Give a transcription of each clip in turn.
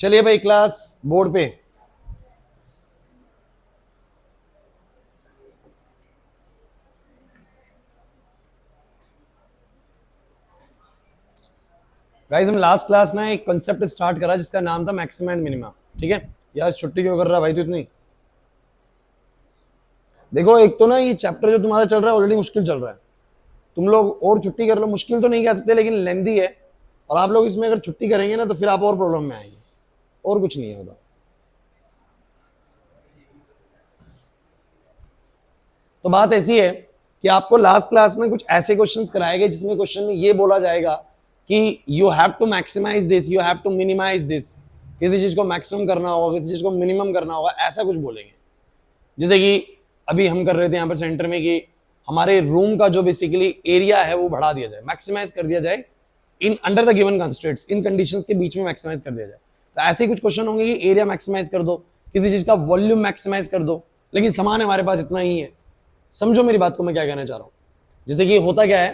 चलिए भाई class board पे। गाइस हम लास्ट क्लास ना एक कंसेप्ट स्टार्ट करा जिसका नाम था मैक्सिमा एंड मिनिमा। ठीक है यार, छुट्टी क्यों कर रहा भाई तू इतनी? देखो एक तो ना ये चैप्टर जो तुम्हारा चल रहा है ऑलरेडी मुश्किल चल रहा है। तुम लोग और छुट्टी कर लो, मुश्किल तो नहीं कह सकते लेकिन लेंदी है। और आप लोग इसमें अगर छुट्टी करेंगे ना तो फिर आप और प्रॉब्लम में आएंगे, और कुछ नहीं है होता। तो बात ऐसी है कि आपको लास्ट क्लास में कुछ ऐसे क्वेश्चंस कराए गए जिसमें क्वेश्चन में ये बोला जाएगा कि you have to maximise this, you have to minimise this. किसी चीज को मैक्सिमम करना होगा, किसी चीज को मिनिमम करना होगा, ऐसा कुछ बोलेंगे। जैसे कि अभी हम कर रहे थे यहाँ पर सेंटर में कि हमारे रूम का जो बेसिकली एरिया है वो बढ़ा दिया जाए, मैक्सिमाइज कर दिया जाए in under the given constraints, in conditions के बीच में मैक्सिमाइज कर दिया जाए। तो ऐसे कुछ क्वेश्चन होंगे कि एरिया मैक्सिमाइज कर दो, किसी चीज का वॉल्यूम मैक्सिमाइज कर दो, लेकिन सामान हमारे पास इतना ही है। समझो मेरी बात को मैं क्या कहना चाह रहा हूँ। जैसे कि होता क्या है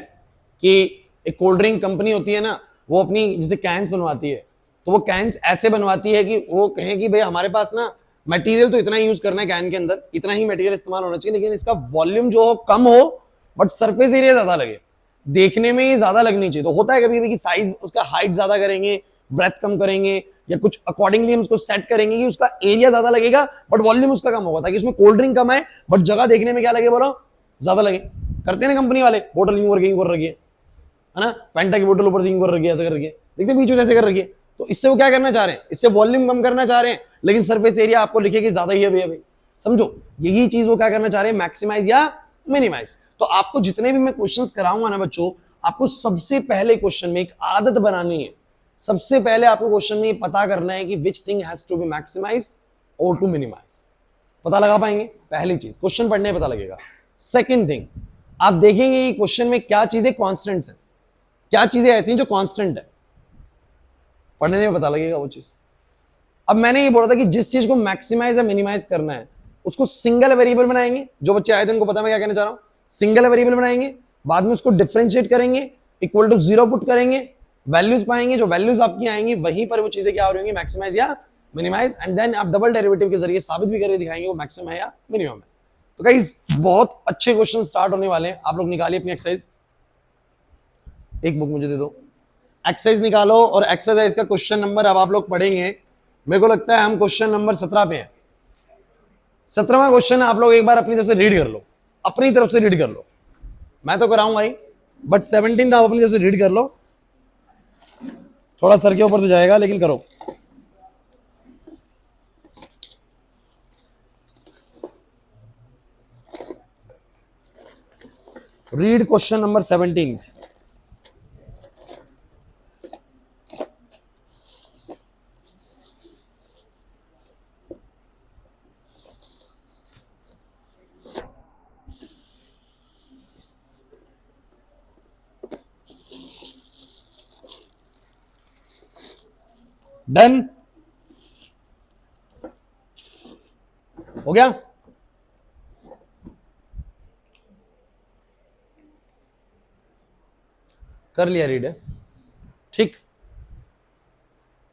कि एक कोल्ड ड्रिंक कंपनी होती है ना, वो अपनी जैसे कैंस बनवाती है, तो वो कैंस ऐसे बनवाती है कि वो कहें कि भाई हमारे पास ना मटेरियल तो इतना ही यूज करना है, कैन के अंदर इतना ही मटेरियल इस्तेमाल होना चाहिए, लेकिन इसका वॉल्यूम जो हो कम हो बट सरफेस एरिया ज्यादा लगे, देखने में ही ज्यादा लगनी चाहिए। तो होता है कभी कभी कि साइज उसका हाइट ज्यादा करेंगे, ब्रेथ कम करेंगे, या कुछ अकॉर्डिंगली हम उसको सेट करेंगे कि उसका एरिया ज्यादा लगेगा बट वॉल्यूम उसका कम होगा, ताकि उसमें कोल्ड ड्रिंक कम है बट जगह देखने में क्या लगे बोलो, ज्यादा लगे। करते हैं ना कंपनी वाले, बोतल यूं करके यूं कर रखी है ना, फैंटा की बोतल ऊपर से यूं कर रखी है, ऐसा कर रखी है, देखते बीच में ऐसे कर रखी है। तो इससे वो क्या करना चाह रहे हैं, इससे वॉल्यूम कम करना चाह रहे हैं, लेकिन सरफेस एरिया आपको लिखे कि ज्यादा ही है भैया भाई। समझो यही चीज वो क्या करना चाह रहे हैं, मैक्सिमाइज या मिनिमाइज। तो आपको जितने भी मैं क्वेश्चंस कराऊंगा ना बच्चों, आपको सबसे पहले क्वेश्चन में एक आदत बनानी है। सबसे पहले आपको क्वेश्चन में पता करना है कि which thing has to be maximise और टू मिनिमाइज। पता लगा पाएंगे? पहली चीज क्वेश्चन पढ़ने में पता लगेगा। सेकंड थिंग, आप देखेंगे कि क्वेश्चन में क्या चीजें कांस्टेंट्स हैं, क्या चीजें ऐसी हैं जो कांस्टेंट है, पढ़ने में पता लगेगा वो चीज। अब मैंने ये बोला था कि जिस चीज को मैक्सिमाइज या मिनिमाइज करना है उसको सिंगल वेरिएबल बनाएंगे। जो बच्चे आए थे उनको पता मैं क्या कहना चाह रहा हूं, सिंगल वेरिएबल बनाएंगे, बाद में उसको डिफरेंशिएट करेंगे, इक्वल टू जीरो पुट करेंगे, वैल्यूज पाएंगे, जो वैल्यूज आपकी आएंगी वहीं पर वो चीजें क्या हो रही होंगी, मैक्सिमाइज या मिनिमाइज। एंड देन आप डबल डेरिवेटिव के जरिए साबित भी करके दिखाएंगे वो मैक्सिमम है या मिनिमम है। तो गाइस बहुत अच्छे क्वेश्चन स्टार्ट होने वाले हैं, आप लोग निकालिए अपनी एक्सरसाइज। एक बुक मुझे दे दो, एक्सरसाइज निकालो। और एक्सरसाइज का क्वेश्चन नंबर अब आप लोग पढ़ेंगे, मेरे को लगता है हम क्वेश्चन नंबर 17 पे हैं। 17वां क्वेश्चन आप लोग एक बार अपनी तरफ से रीड कर लो, अपनी तरफ से रीड कर लो। मैं तो कराऊंगा ही बट 17 आप अपनी तरफ से रीड कर लो। थोड़ा सर के ऊपर तो जाएगा लेकिन करो। Read question number 17। डन हो गया? कर लिया रीड है, ठीक।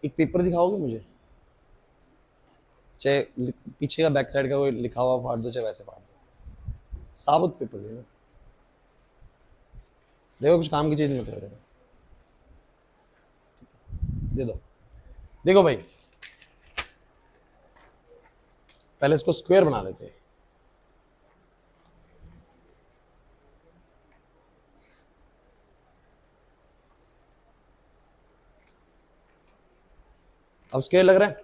एक पेपर दिखाओगे मुझे, चाहे पीछे का बैक साइड का कोई लिखा हुआ फाड़ दो, चाहे वैसे फाड़ दो, साबुत पेपर देना। देखो कुछ काम की चीज नहीं होती है, दे दो। देखो भाई पहले इसको स्क्वायर बना लेते हैं। अब स्क्वायर लग रहा है,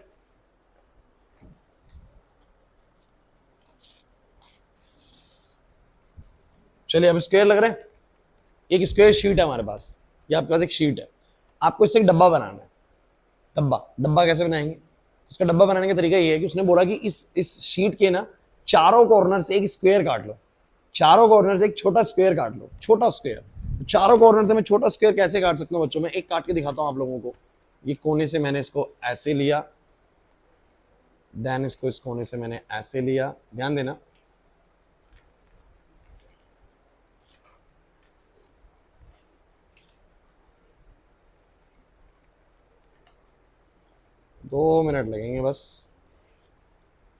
चलिए अब स्क्वायर लग रहा है। एक स्क्वायर शीट है हमारे पास, ये आपके पास एक शीट है, आपको इससे एक डब्बा बनाना है। डब्बा, डब्बा कैसे बनाएंगे? उसका डब्बा बनाने का तरीका ये है कि उसने बोला कि इस शीट के ना चारों कॉर्नर से एक स्क्वायर काट लो, चारों कॉर्नर से एक छोटा स्क्वायर काट लो, छोटा स्क्वायर। चारों कॉर्नर से मैं छोटा स्क्वायर कैसे काट सकता हूँ बच्चों, मैं एक काट के दिखाता हूँ आप लोगों को। ये कोने से मैंने इसको ऐसे लिया, देन इसको इस कोने से मैंने ऐसे लिया, ध्यान देना। 2 मिनट लगेंगे बस।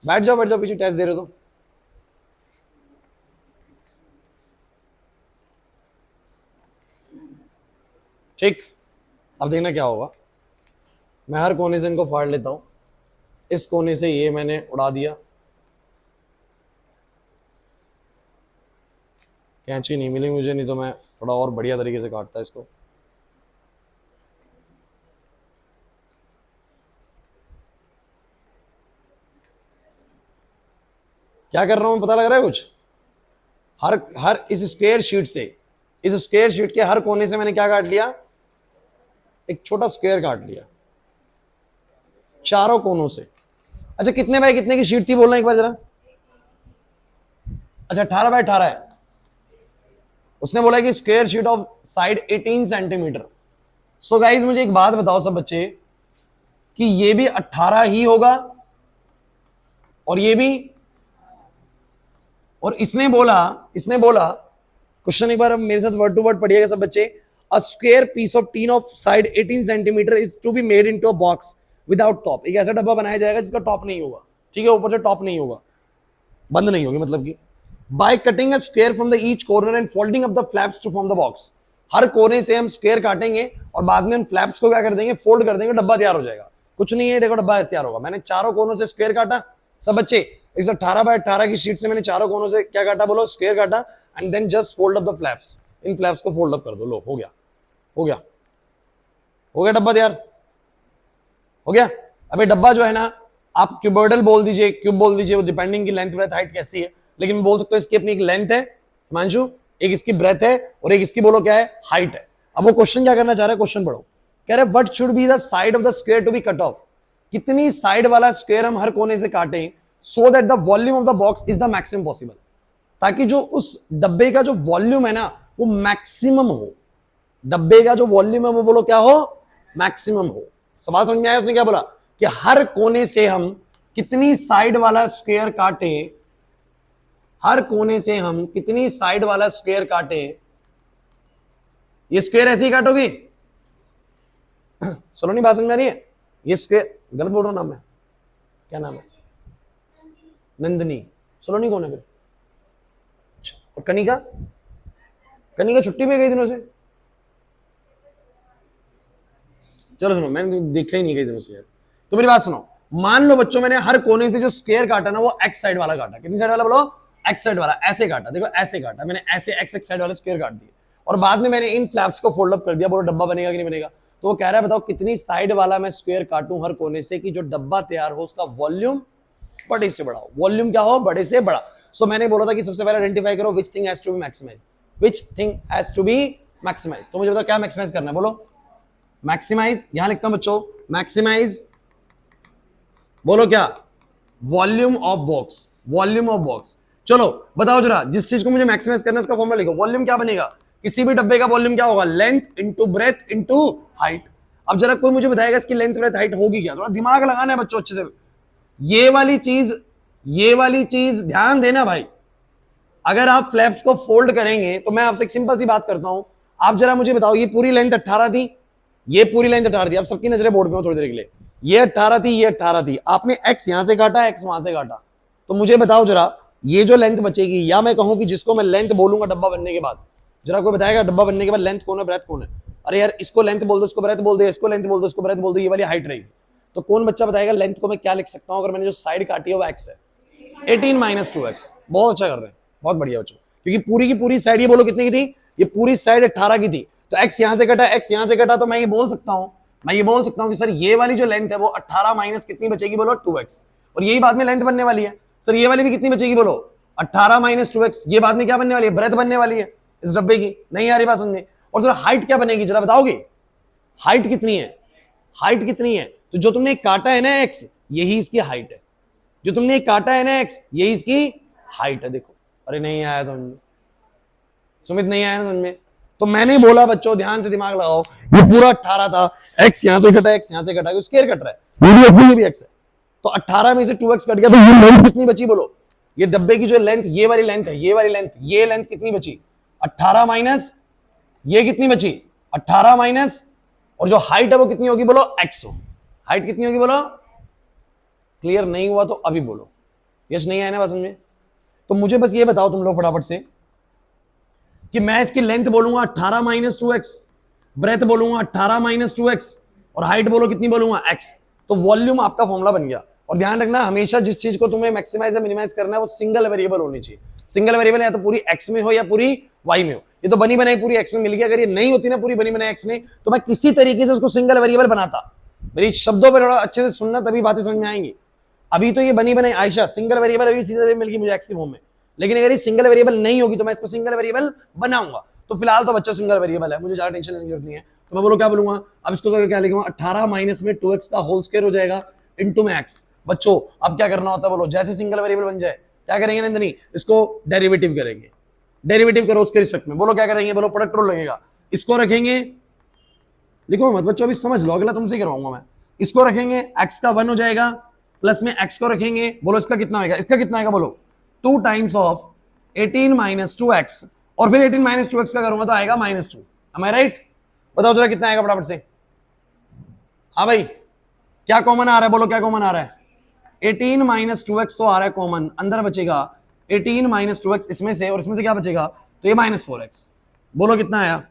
बैठ जाओ पीछे, टेस्ट दे रहे हो तो। ठीक, अब देखना क्या होगा। मैं हर कोने से इनको फाड़ लेता हूं। इस कोने से ये मैंने उड़ा दिया, कैंची नहीं मिली मुझे, नहीं तो मैं थोड़ा और बढ़िया तरीके से काटता इसको। क्या कर रहा हूं पता लग रहा है कुछ? हर हर इस स्क्वायर शीट से, इस स्क्वायर शीट के हर कोने से मैंने क्या काट लिया? एक छोटा स्क्वायर काट लिया चारों कोनों से। अच्छा, कितने बाय कितने की शीट थी बोलना एक बार जरा। अच्छा, 18 बाय 18 है। उसने बोला कि square sheet of side 18 centimetre. So guys मुझे एक बात बताओ सब बच्चे, कि ये भी 18 ही होगा और ये भी, और इसने बोला क्वेश्चन एक बार मेरे साथ वर्ड टू वर्ड पढ़िएगा सब बच्चे। A square piece of tin of side 18 centimetre is to be made into a box without top. एक ऐसा डब्बा बनाया जाएगा जिसका टॉप नहीं होगा, ठीक है, ऊपर से टॉप नहीं होगा, बंद नहीं होगी मतलब कि। By cutting a square from the each corner and folding up the flaps to form the box. हर कोने से हम स्क्वायर काटेंगे और बाद में उन फ्लैप्स को क्या कर देंगे? फोल्ड कर देंगे, डब्बा तैयार हो जाएगा। कुछ नहीं है, देखो डब्बा ऐसे तैयार होगा। मैंने चारों कोनों से स्क्वायर काटा सब बच्चे। इस 18 बाय 18 की शीट से मैंने चारों कोनों से क्या काटा बोलो? स्क्वायर काटा। And then just fold up the flaps. इन फ्लैप्स को फोल्ड अप कर दो, लो हो गया, हो गया, हो गया, डब्बा तैयार हो गया। अबे डब्बा जो है ना, आप क्यूबर्डल बोल दीजिए, क्यूब बोल दीजिए, वो डिपेंडिंग की लेंथ ब्रेथ हाइट कैसी है, लेकिन मैं बोल सकता हूं इसकी अपनी एक लेंथ है हिमांशु, एक इसकी ब्रेथ है और एक इसकी बोलो क्या है? हाइट है। अब वो क्वेश्चन क्या करना चाह रहा है? क्वेश्चन पढ़ो। कह रहे what should be the side of the square to be cut off. कितनी साइड वाला स्क्वायर हम हर कोने से काटें so that the volume of the box is the maximum possible, ताकि जो उस डब्बे का जो वॉल्यूम है ना वो मैक्सिमम हो। डब्बे का जो वॉल्यूम है वो बोलो क्या हो? मैक्सिमम हो। सवाल समझ में आया? उसने क्या बोला कि हर कोने से हम कितनी साइड वाला स्क्वायर काटें, हर कोने से हम कितनी साइड वाला स्क्वायर काटें। ये स्क्वायर ऐसे ही काटोगी? सलोनी बात समझ में आ रही है? ये स्क्वायर गलत बोल रहा हूं नाम है, क्या नाम है? नंदनी। सलोनी कौन है फिर? अच्छा, और कनिका? कनिका छुट्टी पे गई दिनों से। चलो सुनो, मैंने देखा ही नहीं कई दिनों से यार। तो मेरी बात सुनो, मान लो बच्चों मैंने हर कोने से जो स्क्वायर काटा ना वो एक्स साइड वाला काटा। कितनी साइड वाला बोलो? एक्स साइड वाला। ऐसे काटा, देखो ऐसे काटा मैंने, ऐसे एक्स एक्स साइड वाले स्क्वायर काट दिए और बाद में मैंने इन फ्लैप्स को फोल्ड अप कर दिया। बोलो डब्बा बनेगा कि नहीं बनेगा? तो वो कह रहा है बताओ कितनी साइड वाला मैं स्क्वायर काटूं हर कोने से कि जो डब्बा तैयार हो उसका वॉल्यूम बड़े से बड़ा हो। वॉल्यूम क्या हो? बड़े से बड़ा। सो मैंने बोला था कि सबसे पहले आइडेंटिफाई करो which thing has to be maximise, which thing has to be maximise. तो मुझे बताओ क्या मैक्सिमाइज करना है? बोलो मैक्सिमाइज। यहां लिखता हूं बच्चों, मैक्सिमाइज बोलो क्या? Volume of box, volume of box. चलो बताओ जरा, जिस चीज को मुझे मैक्सिमाइज करना है उसका फॉर्मूला लिखो। वॉल्यूम क्या बनेगा? किसी भी डब्बे का वॉल्यूम क्या होगा? Length into breadth into height. अब जरा कोई मुझे बताएगा इसकी लेंथ ब्रेथ हाइट होगी क्या? थोड़ा दिमाग लगाना है बच्चों अच्छे से। ये वाली चीज ध्यान देना भाई। अगर आप फ्लैप्स को फोल्ड करेंगे तो मैं आपसे एक सिंपल सी बात करता हूं, आप जरा मुझे बताओ, ये पूरी लेंथ 18 थी, ये पूरी लेंथ 18 थी। अब सबकी नजरें बोर्ड में हो थोड़ी देर के लिए। ये 18 थी, ये 18 थी। आपने एक्स यहां से काटा, एक्स वहां से काटा। तो मुझे बताओ जरा, ये जो लेंथ बचेगी, या मैं कहूं कि जिसको मैं लेंथ बोलूंगा डब्बा बनने के बाद, जरा कोई बताएगा डब्बा बनने के बाद लेंथ कौन है, ब्रेथ कौन है? अरे यार इसको लेंथ बोल दो, इसको ब्रेथ बोल दो, इसको लेंथ बोल दो, इसको ब्रेथ बोल दो, ये वाली हाइट रहेगी। तो कौन बच्चा बताएगा लेंथ को मैं क्या लिख सकता हूं अगर मैंने जो साइड काटी है वो एक्स है? 18 माइनस 2x। बहुत अच्छा कर रहे हैं, बहुत बढ़िया बच्चों। क्योंकि पूरी की पूरी साइड ये बोलो कितनी की थी? ये पूरी साइड 18 की थी। तो x यहां से कटा, x यहां से कटा, तो मैं ये बोल सकता हूं कि सर ये वाली जो लेंथ है वो 18 माइनस कितनी बचेगी बोलो? 2x। और यही बाद में लेंथ बनने वाली है। सर ये वाली भी कितनी बचेगी बोलो? 18 माइनस 2x। ये बाद में क्या बनने वाली है? ब्रेथ बनने वाली है इस डब्बे की। नहीं आ रही बात समझने? और सर हाइट क्या बनेगी जरा बताओगे? हाइट कितनी है? हाइट कितनी है? तो जो तुमने काटा है ना x, यही इसकी हाइट है। जो तुमने काटा है ना x, यही इसकी हाइट है। देखो, अरे नहीं आया समझ में? सुमित नहीं आया समझ में? तो मैंने बोला बच्चों ध्यान से दिमाग लगाओ, ये पूरा 18 था, x यहां से कटा, x यहां से कटा, स्क्वायर कट रहा है, ये भी x है। तो 18 में से 2x कट गया, तो ये लेंथ कितनी बची बोलो? ये डब्बे की जो लेंथ, ये वाली लेंथ है, ये वाली लेंथ, ये लेंथ कितनी बची? 18 माइनस ये कितनी बची? 18 माइनस, और जो हाइट है वो कितनी होगी बोलो? x होगी। हाइट कितनी होगी बोलो? क्लियर नहीं हुआ तो अभी बोलो, यस नहीं आया ना बात समझ में? तो मुझे बस ये बताओ तुम लोग फटाफट से कि मैं इसकी लेंथ बोलूंगा 18 माइनस 2x, ब्रेथ बोलूंगा 18 माइनस 2x, और हाइट बोलो कितनी बोलूंगा x, तो वॉल्यूम आपका फॉर्मूला बन गया। और ध्यान रखना, हमेशा जिस चीज को तुम्हें मैक्सिमाइज या मिनिमाइज करना है वो सिंगल वेरिएबल होनी चाहिए। सिंगल वेरिएबल या तो पूरी x में हो या पूरी y में हो। ये तो बनी बनाई पूरी x में मिल गई, अगर ये नहीं होती ना पूरी बनी बनाई x में, तो मैं किसी तरीके से उसको सिंगल वेरिएबल बनाता। मेरी शब्दों पर थोड़ा अच्छे से सुनना, तभी बातें समझ में आएंगी। अभी तो ये बनी बनाई आयशा सिंगल वेरिएबल अभी सीधे मिल गई मुझे x के फॉर्म में, लेकिन अगर ये सिंगल वेरिएबल नहीं होगी तो मैं इसको सिंगल वेरिएबल बनाऊंगा। तो फिलहाल तो बच्चा सिंगल वेरिएबल है, मुझे ज्यादा टेंशन लेने की जरूरत नहीं है। तो मैं बोलो क्या बोलूंगा, अब इसको क्या लिखूंगा, 18 माइनस में 2x का होल स्क्वायर हो जाएगा इनटू में x। बच्चों अब क्या करना होता है बोलो, जैसे सिंगल वेरिएबल बन जाए क्या करेंगे नंदनी, इसको डेरिवेटिव करेंगे। डेरिवेटिव करो उसके रिस्पेक्ट में, बोलो क्या करेंगे, बोलो प्रोडक्ट रूल लगेगा, इसको रखेंगे, लिखो मत बच्चों अभी समझ लो, अगला तुमसे करवाऊंगा मैं। इसको रखेंगे x का 1 हो जाएगा, प्लस में x को रखेंगे, बोलो इसका कितना होगा, इसका कितना आएगा बोलो 2 टाइम्स ऑफ 18 माइनस 2x, और फिर 18 माइनस 2x का करूंगा तो आएगा -2। am I right? बताओ जरा कितना आएगा फटाफट से। हाँ भाई क्या कॉमन आ रहा है, बोलो क्या कॉमन आ रहा है, 18 माइनस 2x तो आ रहा है कॉमन, अंदर बचेगा 18 माइनस 2x इसमें से, और इसमें से क्या बचेगा, तो ये -4x। बोलो कितना आया,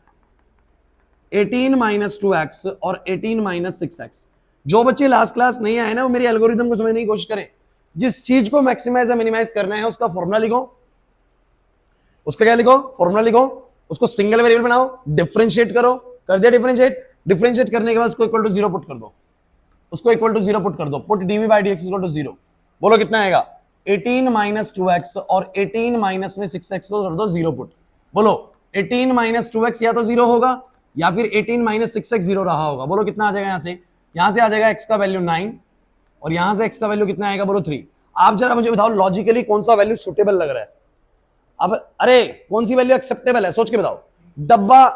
18 माइनस 2x और 18 माइनस 6x। जो बच्चे लास्ट क्लास नहीं आए ना वो मेरी एल्गोरिथम को समझने की कोशिश करें। जिस चीज को मैक्सिमाइज या मिनिमाइज करना है उसका फॉर्मूला लिखो, उसका क्या लिखो, फॉर्मूला लिखो, उसको सिंगल वेरिएबल बनाओ, डिफरेंशिएट करो, कर दिया डिफरेंशिएट, डिफरेंशिएट करने के बाद उसको इक्वल टू 0 पुट कर दो, उसको इक्वल टू 0 पुट कर दो, put dv by dx equal to 0। बोलो कितना आएगा, 18 माइनस 2x और 18 माइनस में 6x को कर दो 0 पुट। बोलो 18 माइनस 2x या तो 0 होगा या फिर 18 माइनस 6x 0 रहा होगा। बोलो कितना आ जाएगा, यहां से आ जाएगा x का वैल्यू 9 और यहां से x का वैल्यू कितना आएगा, बोलो 3। आप जरा मुझे बताओ लॉजिकली कौन सा वैल्यू सुटेबल लग रहा है। अब अरे कौन सी वैल्यू एक्सेप्टेबल है, सोच के बताओ। डब्बा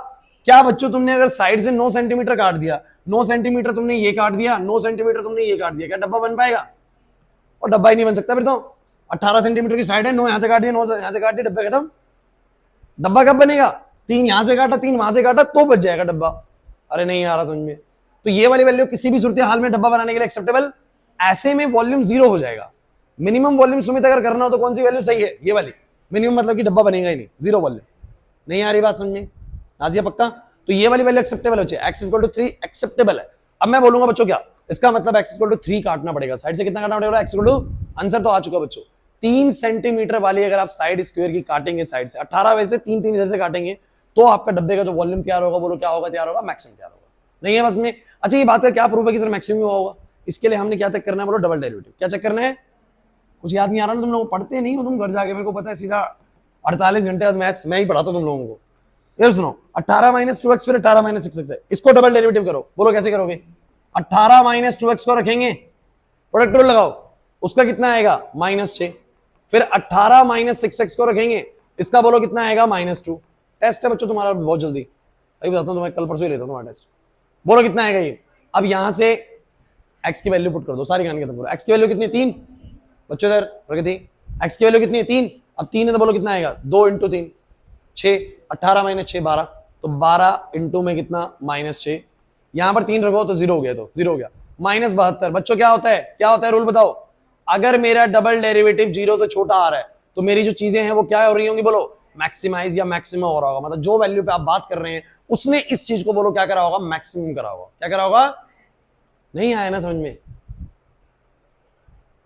क्या बच्चों, तुमने अगर साइड से 9 सेंटीमीटर काट दिया, 9 सेंटीमीटर तुमने ये काट दिया, 9 सेंटीमीटर तुमने ये काट दिया, क्या डब्बा बन पाएगा? और डब्बा ही नहीं बन सकता फिर तो। 18 सेंटीमीटर की साइड है, 9 यहां से काट दिया, 9 यहां से काट दिया, डब्बा खत्म। डब्बा कब बनेगा, 3 यहां से काटा 3 वहां से काटा तो बच जाएगा डब्बा। अरे नहीं आ रहा समझ में। तो ये वाली वैल्यू किसी भी सूरत हाल में डब्बा बनाने के लिए एक्सेप्टेबल, ऐसे में वॉल्यूम 0 हो जाएगा। मिनिमम वॉल्यूम सुमित अगर करना हो तो कौन सी वैल्यू सही है, ये वाली मिनिमम, मतलब कि डब्बा बनेगा ही नहीं, 0 वॉल्यूम। नहीं आ रही बात समझ में, नाजिया पक्का? तो ये वाली वैल्यू एक्सेप्टेबल हो जाए, x इक्वल टू 3 एक्सेप्टेबल है। अब मैं बोलूंगा बच्चों क्या, इसका मतलब x इक्वल टू 3 काटना पड़ेगा, साइड से कितना काटना पड़ेगा, x इक्वल टू, आंसर तो आ चुका बच्चों 3 सेंटीमीटर वाली अगर आप साइड स्क्वायर की काटेंगे साइड से, 18 वैसे 3 इधर से काटेंगे तो आपका डब्बे का जो वॉल्यूम तैयार होगा, बोलो क्या होगा, तैयार होगा मैक्सिमम तैयार होगा। नहीं है बस में। अच्छा ये बात का क्या प्रूफ है कि सर मैक्सिमम हुआ होगा, इसके लिए हमने क्या चेक करना है, बोलो डबल डेरिवेटिव। क्या चेक करना है, कुछ याद नहीं आ रहा ना तुम लोग, पढ़ते नहीं हो तुम घर जाके, मेरे को पता है, सीधा 48 घंटे बाद मैथ्स मैं ही पढ़ाता हूं तुम लोगों को। ये सुनो, 18 माइनस 2x फिर 18 माइनस 6x है, इसको डबल डेरिवेटिव करो। बोलो कैसे करोगे, 18 माइनस 2x को रखेंगे, प्रोडक्ट रूल लगाओ, उसका कितना आएगा -6, फिर 18 माइनस 6x को रखेंगे, इसका बोलो कितना आएगा -2। टेस्ट है बच्चों तुम्हारा बहुत जल्दी, अभी बताता हूँ तुम्हें, कल परसों ही लेता हूँ तुम्हारा टेस्ट। बोलो कितना आएगा ये। अब यहां से x की वैल्यू पुट कर दो, सारी कहानी खत्म करो। x की वैल्यू कितनी, 3 बच्चों इधर प्रगति, x की वैल्यू कितनी है 3। अब 3 है तो बोलो कितना आएगा, 2 इंटू 3 6, 18 माइनस 6 12, तो 12 इंटू में कितना -6, यहां पर 3 रखो तो 0 हो गया, तो 0 हो गया, -72। बच्चों क्या होता है, क्या होता है रूल बताओ, अगर मेरा डबल डेरिवेटिव 0 से छोटा आ रहा है तो मेरी जो चीजें हैं वो क्या हो रही होंगी, बोलो मैक्सिमाइज या मैक्सिमम हो रहा होगा। मतलब जो वैल्यू पे आप बात कर रहे हैं उसने इस चीज को बोलो क्या करा होगा, मैक्सिमम करा होगा। क्या करा होगा, नहीं आया ना समझ में।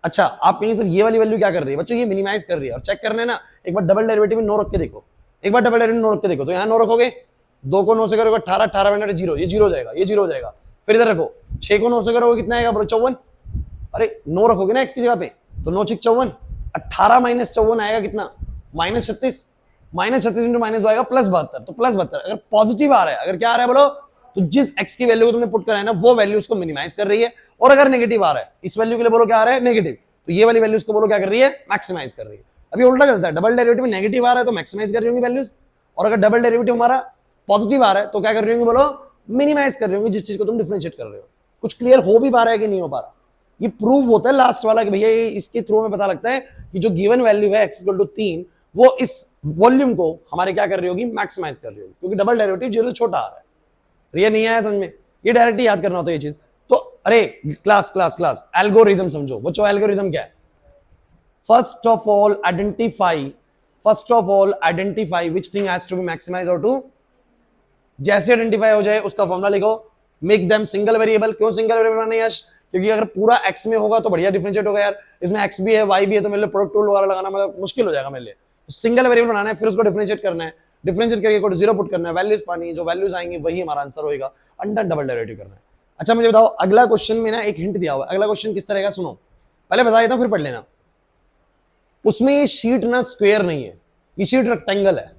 अच्छा आप कहेंगे सर ये वाली वैल्यू क्या कर रही है, बच्चों ये मिनिमाइज कर रही है। और चेक करना है ना, एक बार डबल डेरिवेटिव में 9 रख के देखो, एक बार डबल डेरिवेटिव 9 रख के देखो, तो यहाँ 9 रखोगे, 2 को 9 से करोगे 18, 18 मिनट 0, ये 0 हो जाएगा, ये 0 हो जाएगा। फिर इधर रखो, 6 को 9 से करोगे कितना आएगा, बोलो 54। अरे 9 रखोगे ना x की जगह पे, तो 9 6 54, 18 माइनस 54 आएगा कितना, -36, -36 इंटू -2 आएगा +72, तो +72। अगर पॉजिटिव आ रहा है, अगर क्या आ रहा है बोलो, तो जिस x की वैल्यू को तुमने पुट करा है ना वो वैल्यू उसको मिनिमाइज कर रही है। और अगर नेगेटिव आ रहा है, इस वैल्यू के लिए बोलो क्या आ रहा है, नेगेटिव, तो ये वाली वैल्यू उसको बोलो क्या कर रही है, मैक्सिमाइज कर रही है। अभी उल्टा चलता है, डबल डेरिवेटिव में नेगेटिव आ रहा है तो मैक्सिमाइज कर रही होंगी वैल्यूज, और अगर डबल डेरिवेटिव हमारा पॉजिटिव आ रहा है तो क्या कर रही होंगी, बोलो मिनिमाइज कर रही होंगी जिस चीज को तुम डिफरेंशिएट कर रहे हो। कुछ क्लियर हो भी पा रहा है कि नहीं हो पा रहा, ये प्रूव होता है लास्ट वाला कि भैया इसके थ्रू में पता लगता है कि जो गिवन वैल्यू है x = 3 वो इस वॉल्यूम को हमारे क्या कर रही होगी, मैक्सिमाइज कर रही होगी, क्योंकि डबल डेरिवेटिव 0 से छोटा आ रहा है। ये नहीं आया समझ में, ये डायरेक्टली याद करना होता है ये चीज। तो अरे क्लास क्लास क्लास, एल्गोरिदम समझो बच्चों। एल्गोरिदम क्या है? First of all identify which thing has to be maximise और टू, जैसे आइडेंटिफाई हो जाए उसका फॉर्मूला लिखो, मेक देम सिंगल वेरिएबल। क्यों सिंगल वेरिएबल बनाना है यश? क्योंकि अगर पूरा एक्स में होगा तो बढ़िया डिफरेंशिएट होगा यार, इसमें एक्स भी है वाई भी है, तो मेरे लिए प्रोडक्ट टूल वगैरह लगाना मतलब मुश्किल हो जाएगा मेरे लिए। सिंगल वेरिएबल बनाना है, फिर उसको डिफरेंशिएट करना है, डिफरेंशिएट करके जीरो पुट करना है, वैल्यूज पानी है, जो वैल्यूज आएंगी वही हमारा आंसर होगा, अंडर डबल डेरिवेटिव करना है। अच्छा मुझे बताओ, अगला क्वेश्चन में ना एक हिंट दिया हुआ है, अगला क्वेश्चन किस तरह का सुनो, पहले बता देता हूं फिर पढ़ लेना। उसमें ये शीट ना स्क्वायर नहीं है, ये शीट रेक्टेंगल है,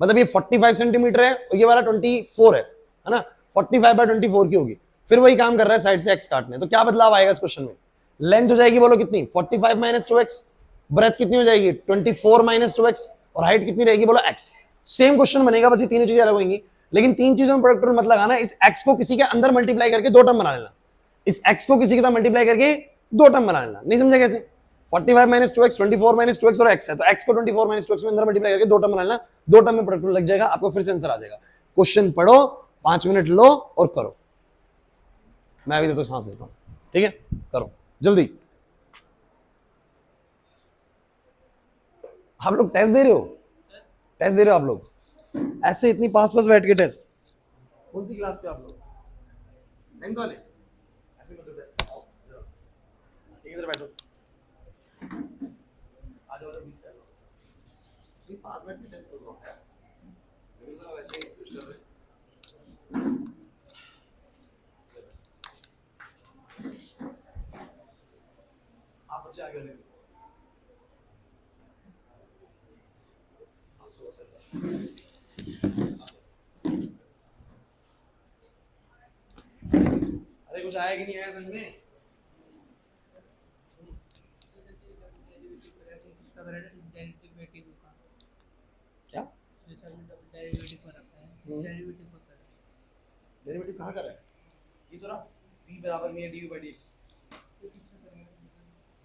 मतलब ये 45 सेंटीमीटर है और ये वाला 24 है ना, 45/24 की होगी। फिर वही काम कर रहा है साइड से एक्स काटने, तो क्या बदलाव आएगा इस क्वेश्चन में? लेंथ हो जाएगी बोलो कितनी, 45 - 2x, ब्रेथ कितनी हो जाएगी 24 - 2x, और हाइट कितनी रहेगी बोलो x। सेम क्वेश्चन बनेगा, बस ये तीनों चीजें अलग होंगी, लेकिन तीन चीजों में प्रोडक्ट मत लगाना। इस x को किसी के अंदर मल्टीप्लाई करके दो टर्म बना लेना, इस x को किसी के साथ मल्टीप्लाई करके दो टर्म बना लेना। नहीं समझे कैसे? 45 - 2x, 24 - 2x और x है, तो x को 24 - 2x में अंदर मल्टीप्लाई करके दो टर्म बना लेना, दो टर्म में प्रोडक्ट लग जाएगा, आपको फिर से आंसर आ जाएगा। क्वेश्चन पढ़ो, 5 मिनट लो और करो। मैं अभी तो सांस लेता हूं, ठीक है, करो जल्दी। आप लोग टेस्ट दे रहे हो? टेस्ट दे रहे हो आप लोग ऐसे इतनी पास पास बैठ के टेस्ट? कौन सी क्लास पे आप लोग? 9th वाले? ऐसे मत दो टेस्ट, आओ ठीक है, इधर बैठो, आ जाओ, 20 से ये पास बैठ के टेस्ट कर रहा हूं, तो वैसे ही कुछ कर रहे। आप बच्चे आगे ले, अरे कुछ आया कि नहीं आया समझ में? क्या डेरिवेटिव कहाँ कर रहा है? ये तो ना v बराबर में है du/dx,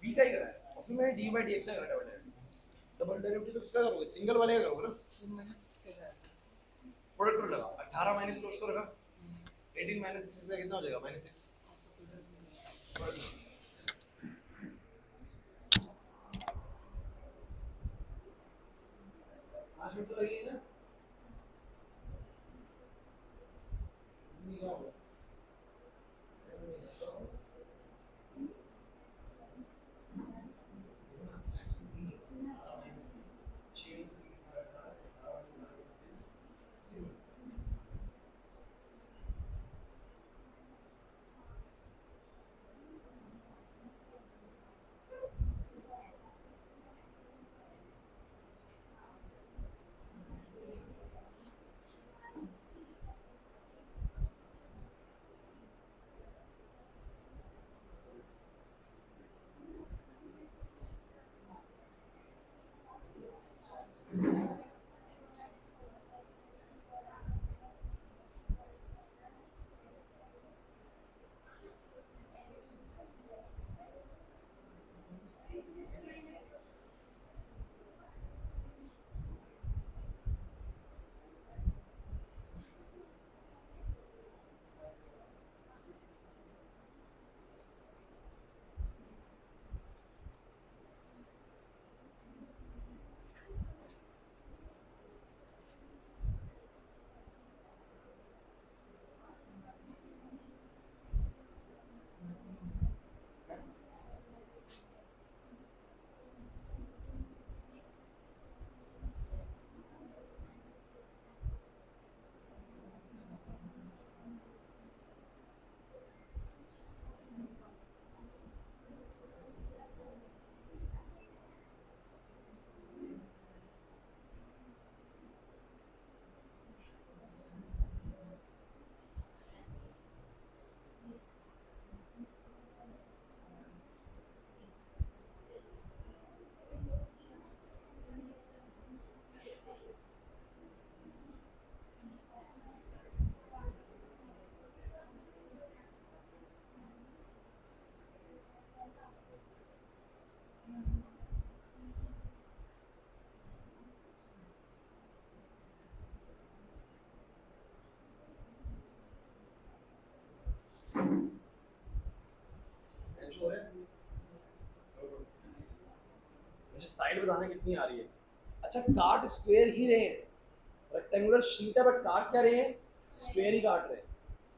v का ही कर रहा है, और फिर मैंने du/dx का करा है। डबल डेरिवेटिव तो किसका करोगे? सिंगल वाले का करोगे ना, प्रोडक्ट लगा 18 - 2 उसको लगा, 18 - 6 का कितना हो जाएगा -6। आज तो लगी है ना, कुछ हो रहा है? मुझे साइड बताना कितनी आ रही है। अच्छा, काट स्क्वायर ही रहे हैं, रेक्टेंगुलर शीट है बट काट क्या रहे हैं? स्क्वायर ही काट रहे हैं।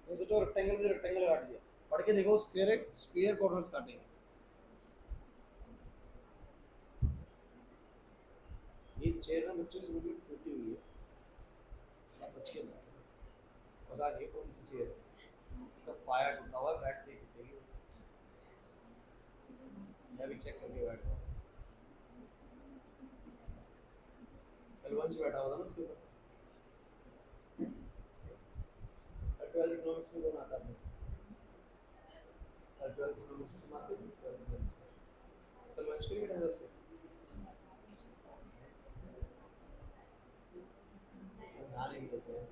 तो सोचो रेक्टेंगल में रेक्टेंगल काट दिया, पढ़ के देखो, स्क्वायर स्क्वायर कॉर्नर्स काटेंगे। ये चेयर ना बच्चों से बिल्कुल टूटी हुई है, आप बच के बैठो, पता नहीं कौन सी चेयर है, उसका पाया टूटा हुआ है, बैठ के टूटेगी। मैं भी चेक करके बैठ रहा हूँ, कल वंश बैठा हुआ था ना उसके ऊपर। 12 इकोनॉमिक्स में कौन आता है? 12 इकोनॉमिक्स में आते हैं, कल वंश को ही बैठा था उसके, ध्यान नहीं देते हैं।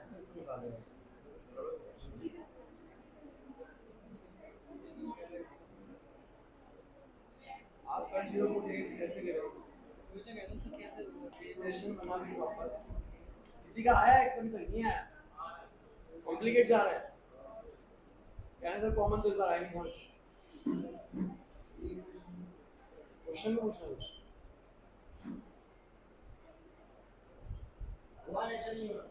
ऐसे क्यों निकालेगा इसको? आप कर जीरो को डेट कैसे करोगे? कोई तो कहता था कैसे इक्वेशन बना भी प्रॉपर, किसी का आया एक्स अभी तक नहीं आया, कॉम्प्लिकेट जा रहा है, कहने सर कॉमन तो इस बार आया नहीं था, क्वेश्चन में पूछना कुछ हुआ ऐसा नहीं हुआ।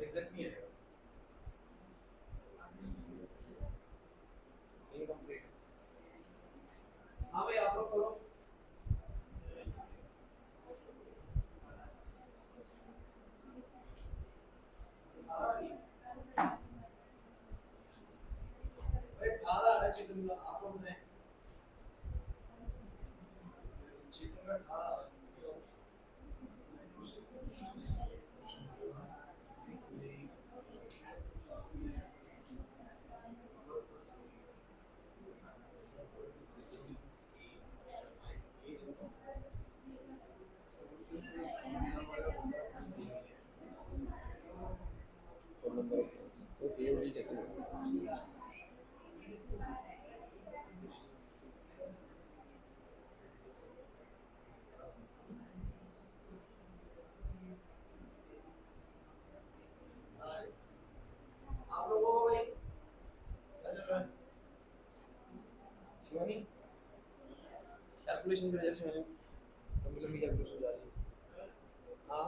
एग्जैक्ट नहीं है, इनकम्प्लीट। हाँ भाई आप लोग करो। भाई ढाला है चिकन का, आप लोग ने चिकन का ढाला तो एओडी कैसे होगा? आप लोगों को भाई क्या चल रहा है? शिवानी कैलकुलेशन कर शिवानी, लंबी लंबी कैलकुलेशन जा रही है। हाँ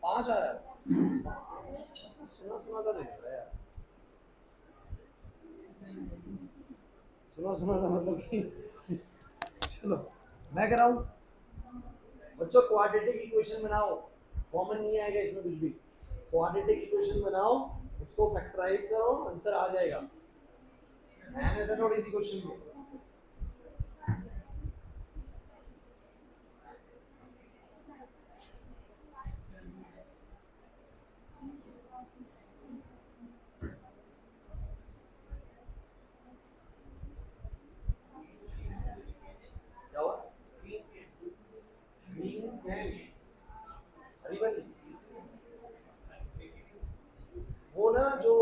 5 आ रहा है, सुना सुना सा नहीं रहा यार, सुना सुना सा मतलब कि चलो मैं कह रहा हूँ बच्चों, क्वाड्रेटिक इक्वेशन बनाओ, कॉमन नहीं आएगा इसमें कुछ भी। क्वाड्रेटिक इक्वेशन बनाओ, उसको फैक्टराइज करो, आंसर आ जाएगा। मैंने तो थोड़ी सी क्वेश्चन में क्या हुआ, ग्रीन कैन हरी वाली वो ना जो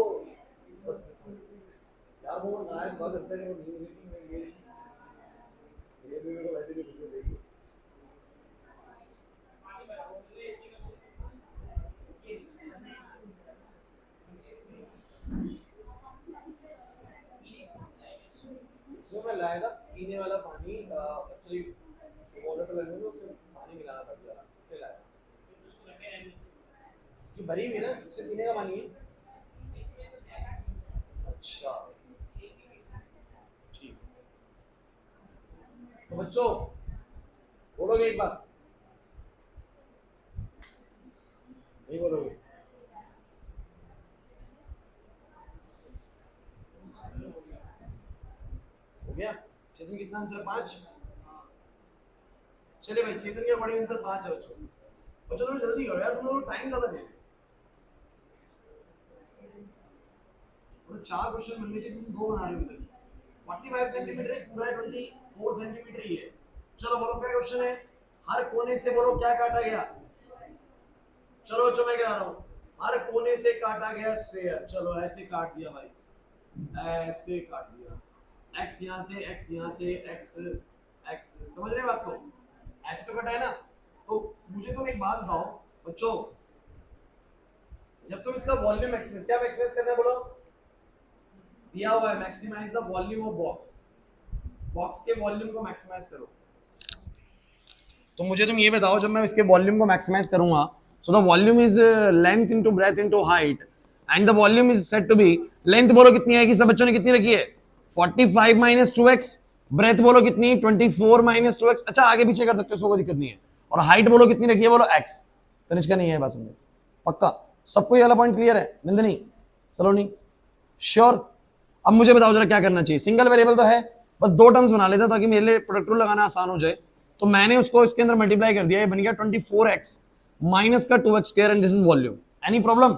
बस यार वो नायक बहुत अच्छा है, वो ये भी मेरे को वैसे भी कुछ नहीं देगी। इसमें मैं लाया था पीने वाला पानी, एक्चुअली वाटर कलर में उसमें पानी मिलाना था ज़रा, इससे लाया। ये भरी हुई है ना, इससे पीने का पानी है। अच्छा ठीक, तो बच्चों बोलोगे एक बार, नहीं बोलोगे? हो गया? चेतन कितना आंसर? 5। चलिए भाई, चेतन के अकॉर्डिंग आंसर 5 है बच्चों। बच्चों थोड़ा जल्दी करो यार, तुम लोग टाइम ज्यादा दे रहे हो। 4 क्वेश्चन बनने चाहिए, तुम 2 बना रहे हो। 45 सेंटीमीटर एक पूरा 24 सेंटीमीटर ही है। चलो बोलो क्या क्वेश्चन है, हर कोने से बोलो क्या काटा गया। चलो बच्चों मैं कह रहा हूँ, हर कोने से काटा गया स्फीयर। चलो ऐसे काट दिया भाई, ऐसे काट दिया, x यहाँ से x यहाँ से x x, समझ रहे बात को? ऐसे तो कटा है ना। तो मुझे तुम एक बात बताओ बच्चों, जब तुम इसका वॉल्यूम मैक्सिमाइज, क्या मैक्सिमाइज करना है बोलो? दिया हुआ है maximise the volume of box, box के वॉल्यूम को मैक्सिमाइज करो। तो मुझे तुम ये बताओ, जब मैं इसके वॉल्यूम को मैक्सिमाइज करूंगा, so the volume is length into breadth into height, and the volume is said to be, length बोलो कितनी आएगी, सब बच्चों ने कितनी रखी है? 45 माइनस 2x, ब्रेथ बोलो कितनी? 24 माइनस 2x। अच्छा आगे पीछे कर सकते हो, कोई दिक्कत नहीं है। और हाइट बोलो कितनी रखी है? बोलो x। तनिष्का नहीं है बात समझे? पक्का सबको ये वाला पॉइंट क्लियर है? नंदिनी सलोनी श्योर? अब मुझे बताओ जरा क्या करना चाहिए। सिंगल वेरिएबल तो है, बस 2 टर्म्स बना लेता ताकि मेरे लिए प्रोडक्ट रूल लगाना आसान हो जाए। तो मैंने उसको इसके अंदर मल्टीप्लाई कर दिया, ये बन गया 24x माइनस का 2x square, and this is volume. Any problem?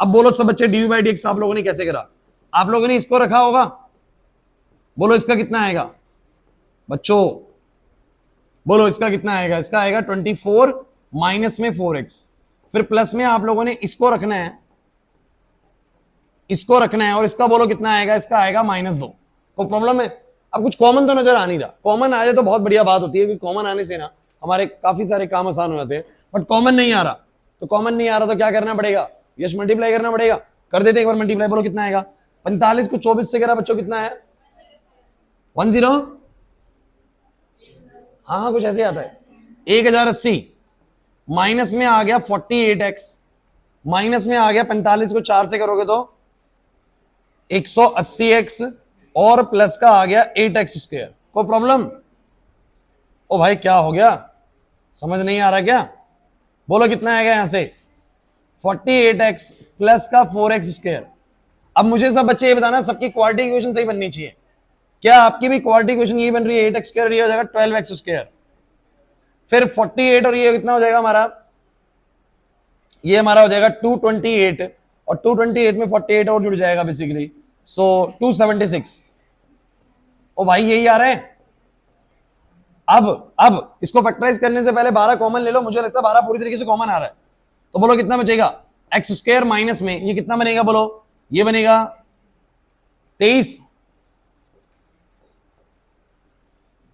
अब बोलो सब बच्चे, डी बाई डी एक्स आप लोगों ने कैसे करा? आप लोगों ने इसको रखा होगा, बोलो इसका कितना आएगा बच्चों? बोलो इसका कितना आएगा? इसका आएगा 24 माइनस में 4x, फिर प्लस में आप लोगों ने इसको रखना है, इसको रखना है, और इसका बोलो कितना आएगा? इसका आएगा -2। कोई प्रॉब्लम है? अब कुछ कॉमन तो नजर आ नहीं रहा। कॉमन आ जाए तो बहुत बढ़िया बात होती है, कि कॉमन आने से ना हमारे काफी सारे काम आसान हो जाते हैं, बट कॉमन नहीं आ रहा। तो कॉमन नहीं आ रहा तो क्या करना पड़ेगा? यस मल्टीप्लाई करना पड़ेगा। कर देते एक बार मल्टीप्लाई, बोलो कितना आएगा? 45 को 24 से करा बच्चों, कितना है? 10। हाँ हाँ कुछ ऐसे आता है। 1080 माइनस में आ गया 48x, माइनस में आ गया 45 को 4 से करोगे तो 180x, और प्लस का आ गया 8x स्क्वायर। कोई प्रॉब्लम? ओ भाई क्या हो गया, समझ नहीं आ रहा क्या? बोलो कितना आएगा यहां से? 48x प्लस का 4x स्क्वायर। अब मुझे सब बच्चे ये बताना, सबकी क्वाड्रेटिक इक्वेशन सही बननी चाहिए। क्या आपकी भी क्वाड्रेटिक इक्वेशन यही बन रही है? 8x स्क्वायर, ये हो जाएगा 12x स्क्वायर, फिर 48 और ये कितना हो जाएगा हमारा? ये हमारा हो जाएगा 228, और 228 में 48 और जुड़ जाएगा बेसिकली, सो 276। ओ भाई यही आ रहे हैं। अब इसको फैक्टराइज करने से पहले 12 कॉमन ले लो, मुझे लगता है 12 पूरी तरीके से कॉमन आ रहा है। तो बोलो कितना बचेगा? एक्स स्क्वायर माइनस में ये कितना बनेगा? बोलो ये बनेगा 23।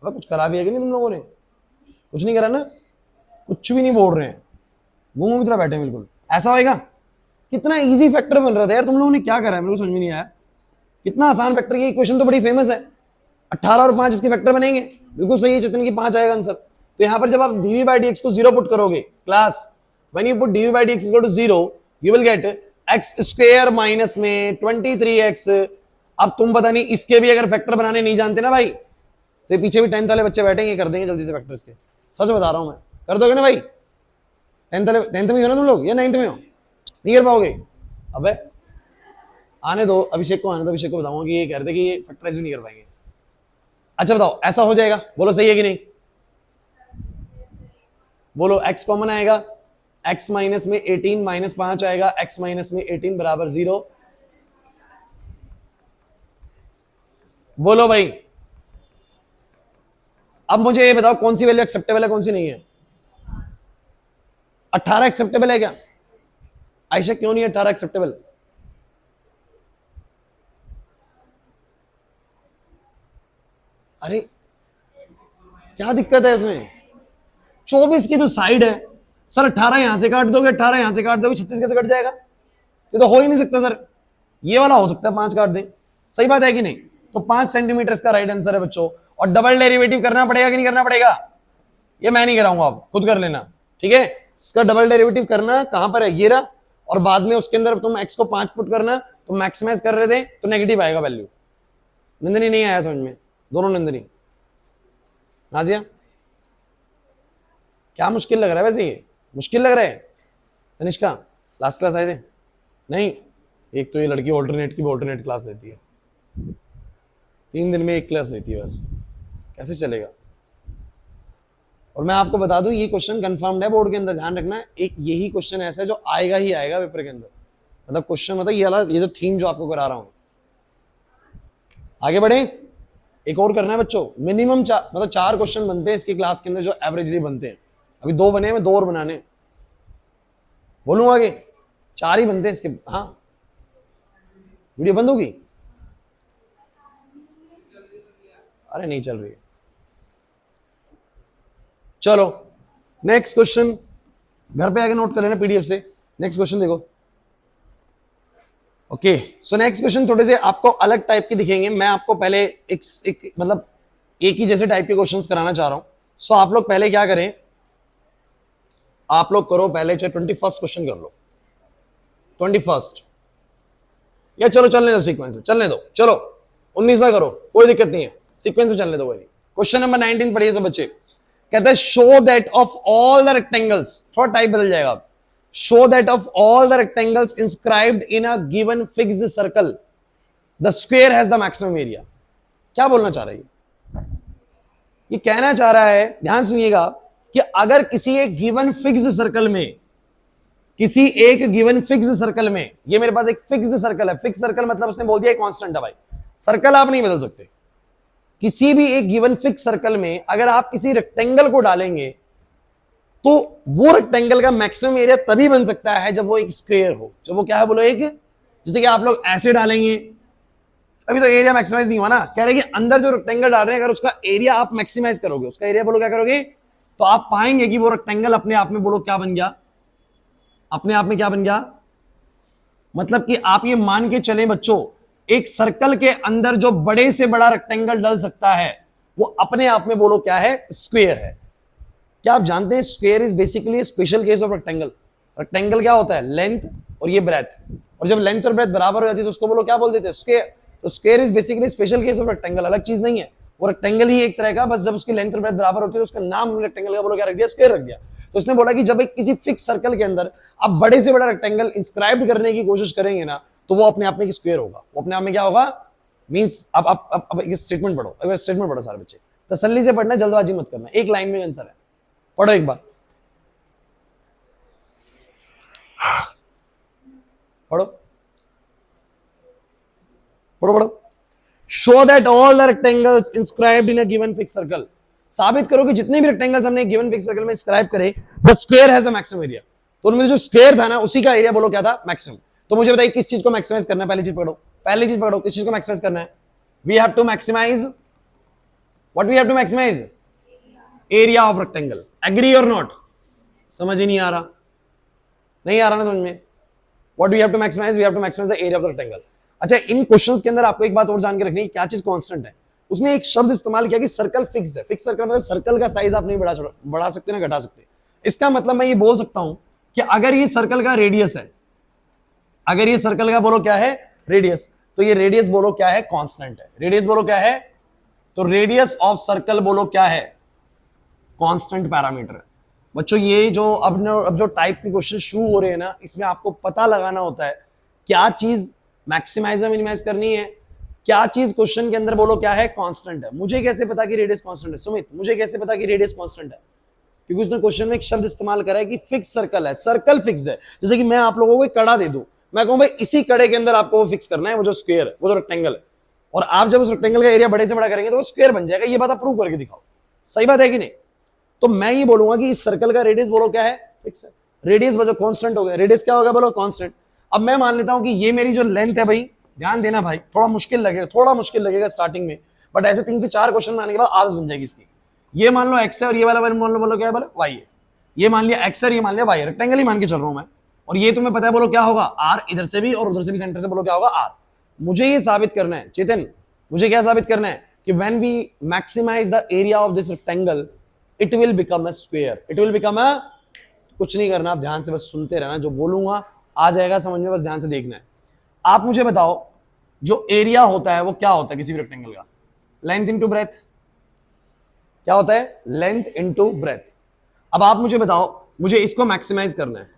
कुछ करा भी है कि नहीं तुम लोगों ने? कुछ नहीं करा ना, कुछ भी नहीं बोल रहे हैं, घूमो की तरह बैठे हैं बिल्कुल। ऐसा होएगा? कितना इजी फैक्टर बन रहा था यार, तुम लोगों ने क्या करा है मेरे को समझ में नहीं आया। कितना आसान फैक्टर, की इक्वेशन तो बड़ी फेमस है, 18 और 5 इसके वेक्टर बनेंगे, बिल्कुल सही है चेतन की 5 आएगा आंसर। तो यहाँ पर जब आप dv by dx को 0 पुट करोगे class, when you put dv by dx equal to 0 you will get x square minus में 23x। अब तुम पता नहीं इसके भी अगर फैक्टर बनाने नहीं जानते ना भाई, तो पीछे भी 10th वाले बच्चे बैठेंगे, कर देंगे जल्दी से फैक्टर इसके, सच बता रहा हूं मैं, कर दोगे ना भाई? 10th में हो ना तुम लोग, या 9th में हो? नहीं कर पाओगे? अबे आने दो अभिषेक को, आने दो, अभिषेक को बताऊंगा कि ये कह रहे थे कि ये फैक्टराइज भी नहीं कर पाएंगे। अच्छा बताओ ऐसा हो जाएगा, बोलो सही है कि नहीं? बोलो x कॉमन आएगा, x माइनस में 18 माइनस 5 आएगा, x माइनस में 18 बराबर 0। बोलो भाई, अब मुझे ये बताओ कौन सी वैल्यू एक्सेप्टेबल है कौन सी नहीं है? 18 एक्सेप्टेबल है क्या? आयशा क्यों नहीं है 18 एक्सेप्टेबल? अरे क्या दिक्कत है इसमें? 24 की जो साइड है सर, 18 यहां से काट दोगे, 18 यहां से काट दोगे, 36 कैसे कट जाएगा? ये तो हो ही नहीं सकता सर। ये वाला हो सकता है 5 काट दें, सही बात है कि नहीं? तो 5 सेंटीमीटर इसका राइट आंसर है बच्चों। और डबल डेरिवेटिव करना पड़ेगा कि नहीं करना पड़ेगा? ये मैं नहीं कराऊंगा, आप खुद कर लेना, ठीक है? इसका डबल डेरिवेटिव करना कहां पर है, ये रहा, और बाद में उसके अंदर तुम x को 5 पुट करना, तो मैक्सिमाइज कर रहे थे तो नेगेटिव आएगा वैल्यू। नंदिनी नहीं आया समझ में? दोनों नंदिनी, नाजिया क्या मुश्किल लग रहा है वैसे? ये मुश्किल लग रहा है? तनिष्का लास्ट क्लास आए थे? नहीं, एक तो ये लड़की ऑल्टरनेट की भी ऑल्टरनेट क्लास लेती है, 3 दिन में 1 क्लास लेती है बस, कैसे चलेगा? और मैं आपको बता दूं ये क्वेश्चन कंफर्म्ड है बोर्ड के अंदर, ध्यान रखना। एक यही क्वेश्चन ऐसा है जो आएगा ही आएगा पेपर के अंदर, मतलब क्वेश्चन मतलब ये वाला, ये जो थीम जो आपको करा रहा हूं। आगे बढ़े, एक और करना है बच्चों, मिनिमम मतलब 4 क्वेश्चन बनते हैं इसकी क्लास के अंदर जो एवरेजली बनते हैं। अभी 2 बने हैं, 2 और बनाने, बोलूं आगे? 4 ही बनते हैं इसके। हाँ वीडियो बंद होगी? अरे नहीं चल रही है। चलो नेक्स्ट क्वेश्चन, घर पे आके नोट कर लेना पीडीएफ से। नेक्स्ट क्वेश्चन देखो। ओके सो नेक्स्ट क्वेश्चन थोड़े से आपको अलग टाइप के दिखेंगे। मैं आपको पहले एक मतलब एक ही जैसे टाइप के क्वेश्चंस कराना चाह रहा हूं। सो आप लोग पहले क्या करें, आप लोग करो पहले चाहे 21st क्वेश्चन कर लो, 21st, या चलो चलने दो सीक्वेंस में, चलने दो, चलो 19वां करो, कोई दिक्कत नहीं है, सीक्वेंस में चलने दो कोई नहीं। क्वेश्चन नंबर 19 पढ़िए सब बच्चे। कहते हैं show that of all the rectangles, थोड़ा टाइप बदल जाएगा, show that of all the rectangles inscribed in a given fixed circle the square has the maximum area. क्या बोलना चाह रहा है ये कहना चाह रहा है, ध्यान सुनिएगा, कि अगर किसी एक गिवन फिक्स्ड सर्कल में, किसी एक गिवन फिक्स्ड सर्कल में, ये मेरे पास एक फिक्स्ड सर्कल है, फिक्स सर्कल मतलब उसने बोल दिया कांस्टेंट है भाई, सर्कल आप नहीं बदल सकते। किसी भी एक गिवन फिक्स सर्कल में अगर आप किसी रेक्टेंगल को डालेंगे तो वो रेक्टेंगल का मैक्सिमम एरिया तभी बन सकता है जब वो एक स्क्वायर हो। जब वो क्या है बोलो, एक, जैसे कि आप लोग ऐसे डालेंगे, अभी तो एरिया मैक्सिमाइज नहीं हुआ ना, कह रहे हैं कि अंदर जो रेक्टेंगल डाल रहे हैं अगर उसका एरिया आप मैक्सिमाइज करोगे, उसका एरिया बोलो क्या करोगे, तो आप पाएंगे कि वो रेक्टेंगल अपने आप में बोलो क्या बन गया, अपने आप में क्या बन गया, मतलब कि आप ये मान के चलें बच्चों, एक सर्कल के अंदर जो बड़े से बड़ा रेक्टेंगल डल सकता है वो अपने आप में बोलो क्या है, स्क्वायर है। क्या आप जानते हैं square is basically special case of rectangle. Rectangle क्या होता है, लेंथ और ये ब्रेथ, और जब लेंथ और ब्रेथ बराबर हो जाती है तो उसको बोलो क्या बोल देते हैं, स्क्वायर। तो square is basically special case of rectangle, अलग चीज नहीं है, वो रेक्टेंगल ही एक तरह का, बस जब उसकी लेंथ और ब्रेथ बराबर होती है तो उसका नाम रेक्टेंगल का बोलो क्या रख दिया, स्क्वायर रख दिया। तो उसने बोला कि जब एक किसी फिक्स सर्कल के अंदर आप बड़े से बड़ा रेक्टेंगल इंस्क्राइब करने की कोशिश करेंगे ना, तो वो अपने आप में स्क्वायर होगा। वो अपने आप में क्या होगा, मींस अब एक स्टेटमेंट पढ़ो, अगर स्टेटमेंट पढ़ो सारे बच्चे, तसल्ली से पढ़ना, जल्दबाजी मत करना, एक लाइन में आंसर है, पढ़ो एक बार, पढ़ो पढ़ो पढ़ो। Show that all the rectangles inscribed in a given fix circle, साबित करो कि जितने भी रेक्टेंगल्स हमने गिवन फिक्स सर्कल में इंस्क्राइब करे the square has a maximum area. तो उनमें जो स्क्वायर था ना उसी का एरिया बोलो क्या था, मैक्सिमम। तो मुझे बताइए किस चीज को मैक्सिमाइज करना है, पहली चीज पकड़ो, पहली चीज पकड़ो, किस चीज को मैक्सिमाइज करना है, we have to maximise, what we have to maximise, area of rectangle. Agree और नॉट? समझ ही नहीं आ रहा, नहीं आ रहा ना समझ में, what we have to maximise, we have to maximise the area of the rectangle. अच्छा इन क्वेश्चंस के अंदर आपको एक बात और जान के रखनी है, क्या चीज कांस्टेंट है, उसने एक शब्द इस्तेमाल किया कि सर्कल फिक्स्ड है। फिक्स सर्कल मतलब सर्कल का साइज आप नहीं बढ़ा सकते ना घटा सकते। इसका मतलब मैं ये बोल सकता हूं कि अगर ये सर्कल का रेडियस है, अगर ये सर्कल का बोलो क्या है रेडियस, तो ये रेडियस बोलो क्या है कांस्टेंट है। रेडियस बोलो क्या है, तो रेडियस ऑफ सर्कल बोलो क्या है कांस्टेंट पैरामीटर है। बच्चों ये जो अब जो टाइप के क्वेश्चन शुरू हो रहे हैं ना, इसमें आपको पता लगाना होता है क्या चीज मैक्सिमाइज मिनिमाइज करनी है, क्या चीज क्वेश्चन के अंदर बोलो क्या है कांस्टेंट है। मुझे कैसे पता कि रेडियस कांस्टेंट है सुमित, मुझे कैसे पता कि रेडियस कांस्टेंट है, क्योंकि उसने क्वेश्चन में एक शब्द इस्तेमाल करा है कि फिक्स सर्कल है, सर्कल फिक्स है। जैसे कि मैं आप लोगों को एक कड़ा दे दूं, मैं कहूं भाई इसी कड़े के अंदर आपको वो फिक्स करना है, वो जो स्क्वायर है, वो जो रेक्टेंगल है, और आप जब उस रेक्टेंगल का एरिया बड़े से बड़ा करेंगे तो वो स्क्वायर बन जाएगा। ये बात आप प्रूव करके दिखाओ, सही बात है कि नहीं। तो मैं ये बोलूंगा कि इस सर्कल का रेडियस बोलो क्या है फिक्स है, रेडियस बोलो कांस्टेंट हो गया, रेडियस क्या होगा बोलो कांस्टेंट। अब मैं मान लेता हूं कि ये मेरी जो लेंथ है, भाई ध्यान देना भाई, थोड़ा मुश्किल लगेगा स्टार्टिंग में, बट ऐसे 3 से 4 क्वेश्चन बनाने के बाद आदत बन जाएगी इसकी। ये मान लो एक्स है और ये वाला मान लो बोलो क्या है बोलो वाई है, ये मान लिया एक्स है, ये मान लिया वाई है, रेक्टेंगल ही मान के चल रहा हूं मैं, और ये तुम्हें पता है बोलो क्या होगा आर, इधर से भी और उधर से भी सेंटर से बोलो क्या होगा आर। मुझे ये साबित करना है चेतन, मुझे क्या साबित करना है कि when we maximise the area of this rectangle it will become a square, it will become a, कुछ नहीं करना, आप ध्यान से बस सुनते रहना, जो बोलूंगा आ जाएगा समझ में, बस ध्यान से देखना है। आप मुझे बताओ जो एरिया होता है वो क्या होता है किसी भी रेक्टेंगल का, लेंथ इनटू ब्रेथ, क्या होता है लेंथ इनटू ब्रेथ। अब आप मुझे बताओ, मुझे इसको मैक्सिमाइज करना है,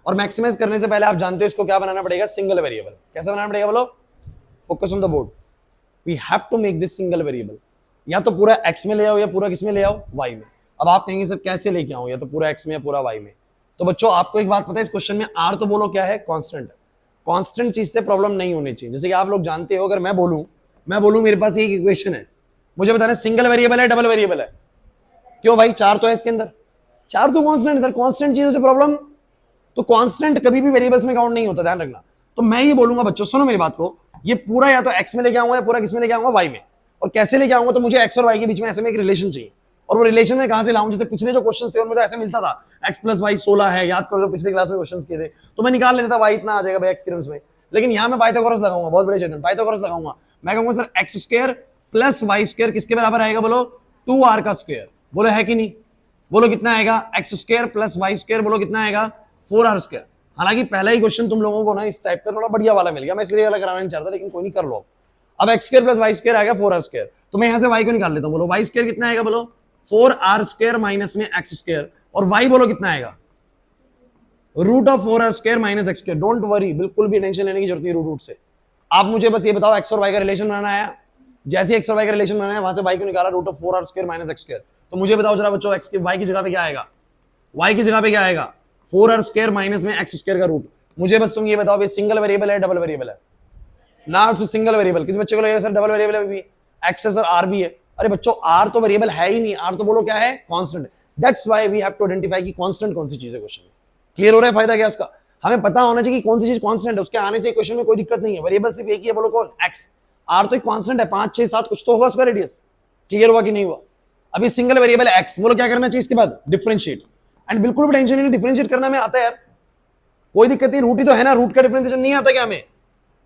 और मैक्सिमाइज करने से पहले आप जानते हो इसको क्या बनाना पड़ेगा सिंगल वेरिएबल। कैसे बनाना पड़ेगा बोलो, focus on the board, we have to make this single variable. या तो पूरा एक्स में ले आओ या पूरा किस में ले आओ वाई में। अब आप कहेंगे सर कैसे लेके आऊं, या तो पूरा एक्स में या पूरा वाई में। तो बच्चों आपको एक बात पता है इस क्वेश्चन में आर तो बोलो क्या है कांस्टेंट है, कांस्टेंट चीज से प्रॉब्लम नहीं होनी चाहिए। जैसे कि आप लोग जानते हो, अगर मैं बोलूं मेरे पास एक इक्वेशन है, मुझे बताना सिंगल वेरिएबल है डबल वेरिएबल है, क्यों भाई 4 तो है इसके अंदर, 4 तो कांस्टेंट है सर, कांस्टेंट चीजों से प्रॉब्लम, तो कांस्टेंट कभी भी वेरिएबल्स में काउंट नहीं होता, ध्यान रखना। तो मैं ये बोलूंगा बच्चों, सुनो मेरी बात को, ये पूरा या तो एक्स में लेके आऊंगा या पूरा किस में लेके आऊंगा वाई में। और कैसे लेके आऊंगा, तो मुझे एक्स और वाई के बीच में ऐसे में एक रिलेशन चाहिए, और वो रिलेशन में कहां से लाऊं, जैसे पिछले जो क्वेश्चंस थे उनमें तो ऐसे मिलता था एक्स प्लस वाई 16 है, याद करो जो पिछले क्लास में क्वेश्चंस किए थे, तो मैं निकाल लेता था वाई इतना आ जाएगा भाई एक्स के टर्म्स में। लेकिन यहां मैं पाइथागोरस लगाऊंगा, बहुत बड़े चेतन पाइथागोरस लगाऊंगा, मैं कहूंगा sir x square plus y square किसके बराबर आएगा बोलो 2r का स्क्वायर, बोलो है कि नहीं, बोलो कितना आएगा x square plus y square, बोलो कितना आएगा 4r स्क्वायर। हालांकि पहला ही क्वेश्चन तुम लोगों को ना इस टाइप का थोड़ा बढ़िया वाला मिल गया, मैं इसलिए वाला कराना नहीं चाहता, लेकिन कोई नहीं कर लो। अब x square plus y square आएगा 4r स्क्वायर, तो मैं यहां से वाई को निकाल लेता हूं, बोलो वाई स्क्वायर कितना आएगा बोलो 4r स्क्वायर माइनस में एक्स स्क्वायर, और वाई बोलो कितना आएगा root of 4r square minus x square. Don't worry, बिल्कुल भी टेंशन लेने की जरूरत नहीं रूट से। आप मुझे बस ये बताओ एक्स और वाई का रिलेशन बनाना है, जैसे एक्स और वाई का रिलेशन बनाना है वहां से वाई को निकाला root of 4r square minus x square. तो मुझे बताओ जरा बच्चों एक्स की वाई की जगह पे क्या आएगा, वाई की जगह पे क्या आएगा 4r स्क्वायर माइनस में एक्स स्क्वायर का रूट। मुझे बस तुम ये बताओ सिंगल वेरिएबल है डबल वेरिएबल है, ना इट्स सिंगल वेरिएबल। किसी बच्चे को लगेगा सर डबल वेरिएबल है भी, एक्स है सर आर भी है, अरे बच्चों आर तो वेरिएबल है ही नहीं, आर तो बोलो क्या है कांस्टेंट है। That's why we have to identify कि कांस्टेंट कौन सी चीज है क्वेश्चन में। क्लियर हो रहा है फायदा क्या उसका, हमें पता होना चाहिए कि कौन सी चीज कांस्टेंट है, उसके आने से क्वेश्चन में कोई दिक्कत नहीं है। वेरिएबल सिर्फ एक ही है, बोलो कौन एक्स, आर तो एक कांस्टेंट है 5 6 7 कुछ तो होगा उसका रेडियस। क्लियर हुआ कि नहीं हुआ, अभी सिंगल वेरिएबल एक्स, बोलो क्या करना चाहिए इसके बाद डिफरेंशिएट, एंड बिल्कुल भी टेंशन नहीं, डिफरेंशिएट करना में आता है यार, कोई दिक्कत नहीं, रूट ही तो है ना, रूट का डिफरेंशिएशन नहीं आता क्या हमें,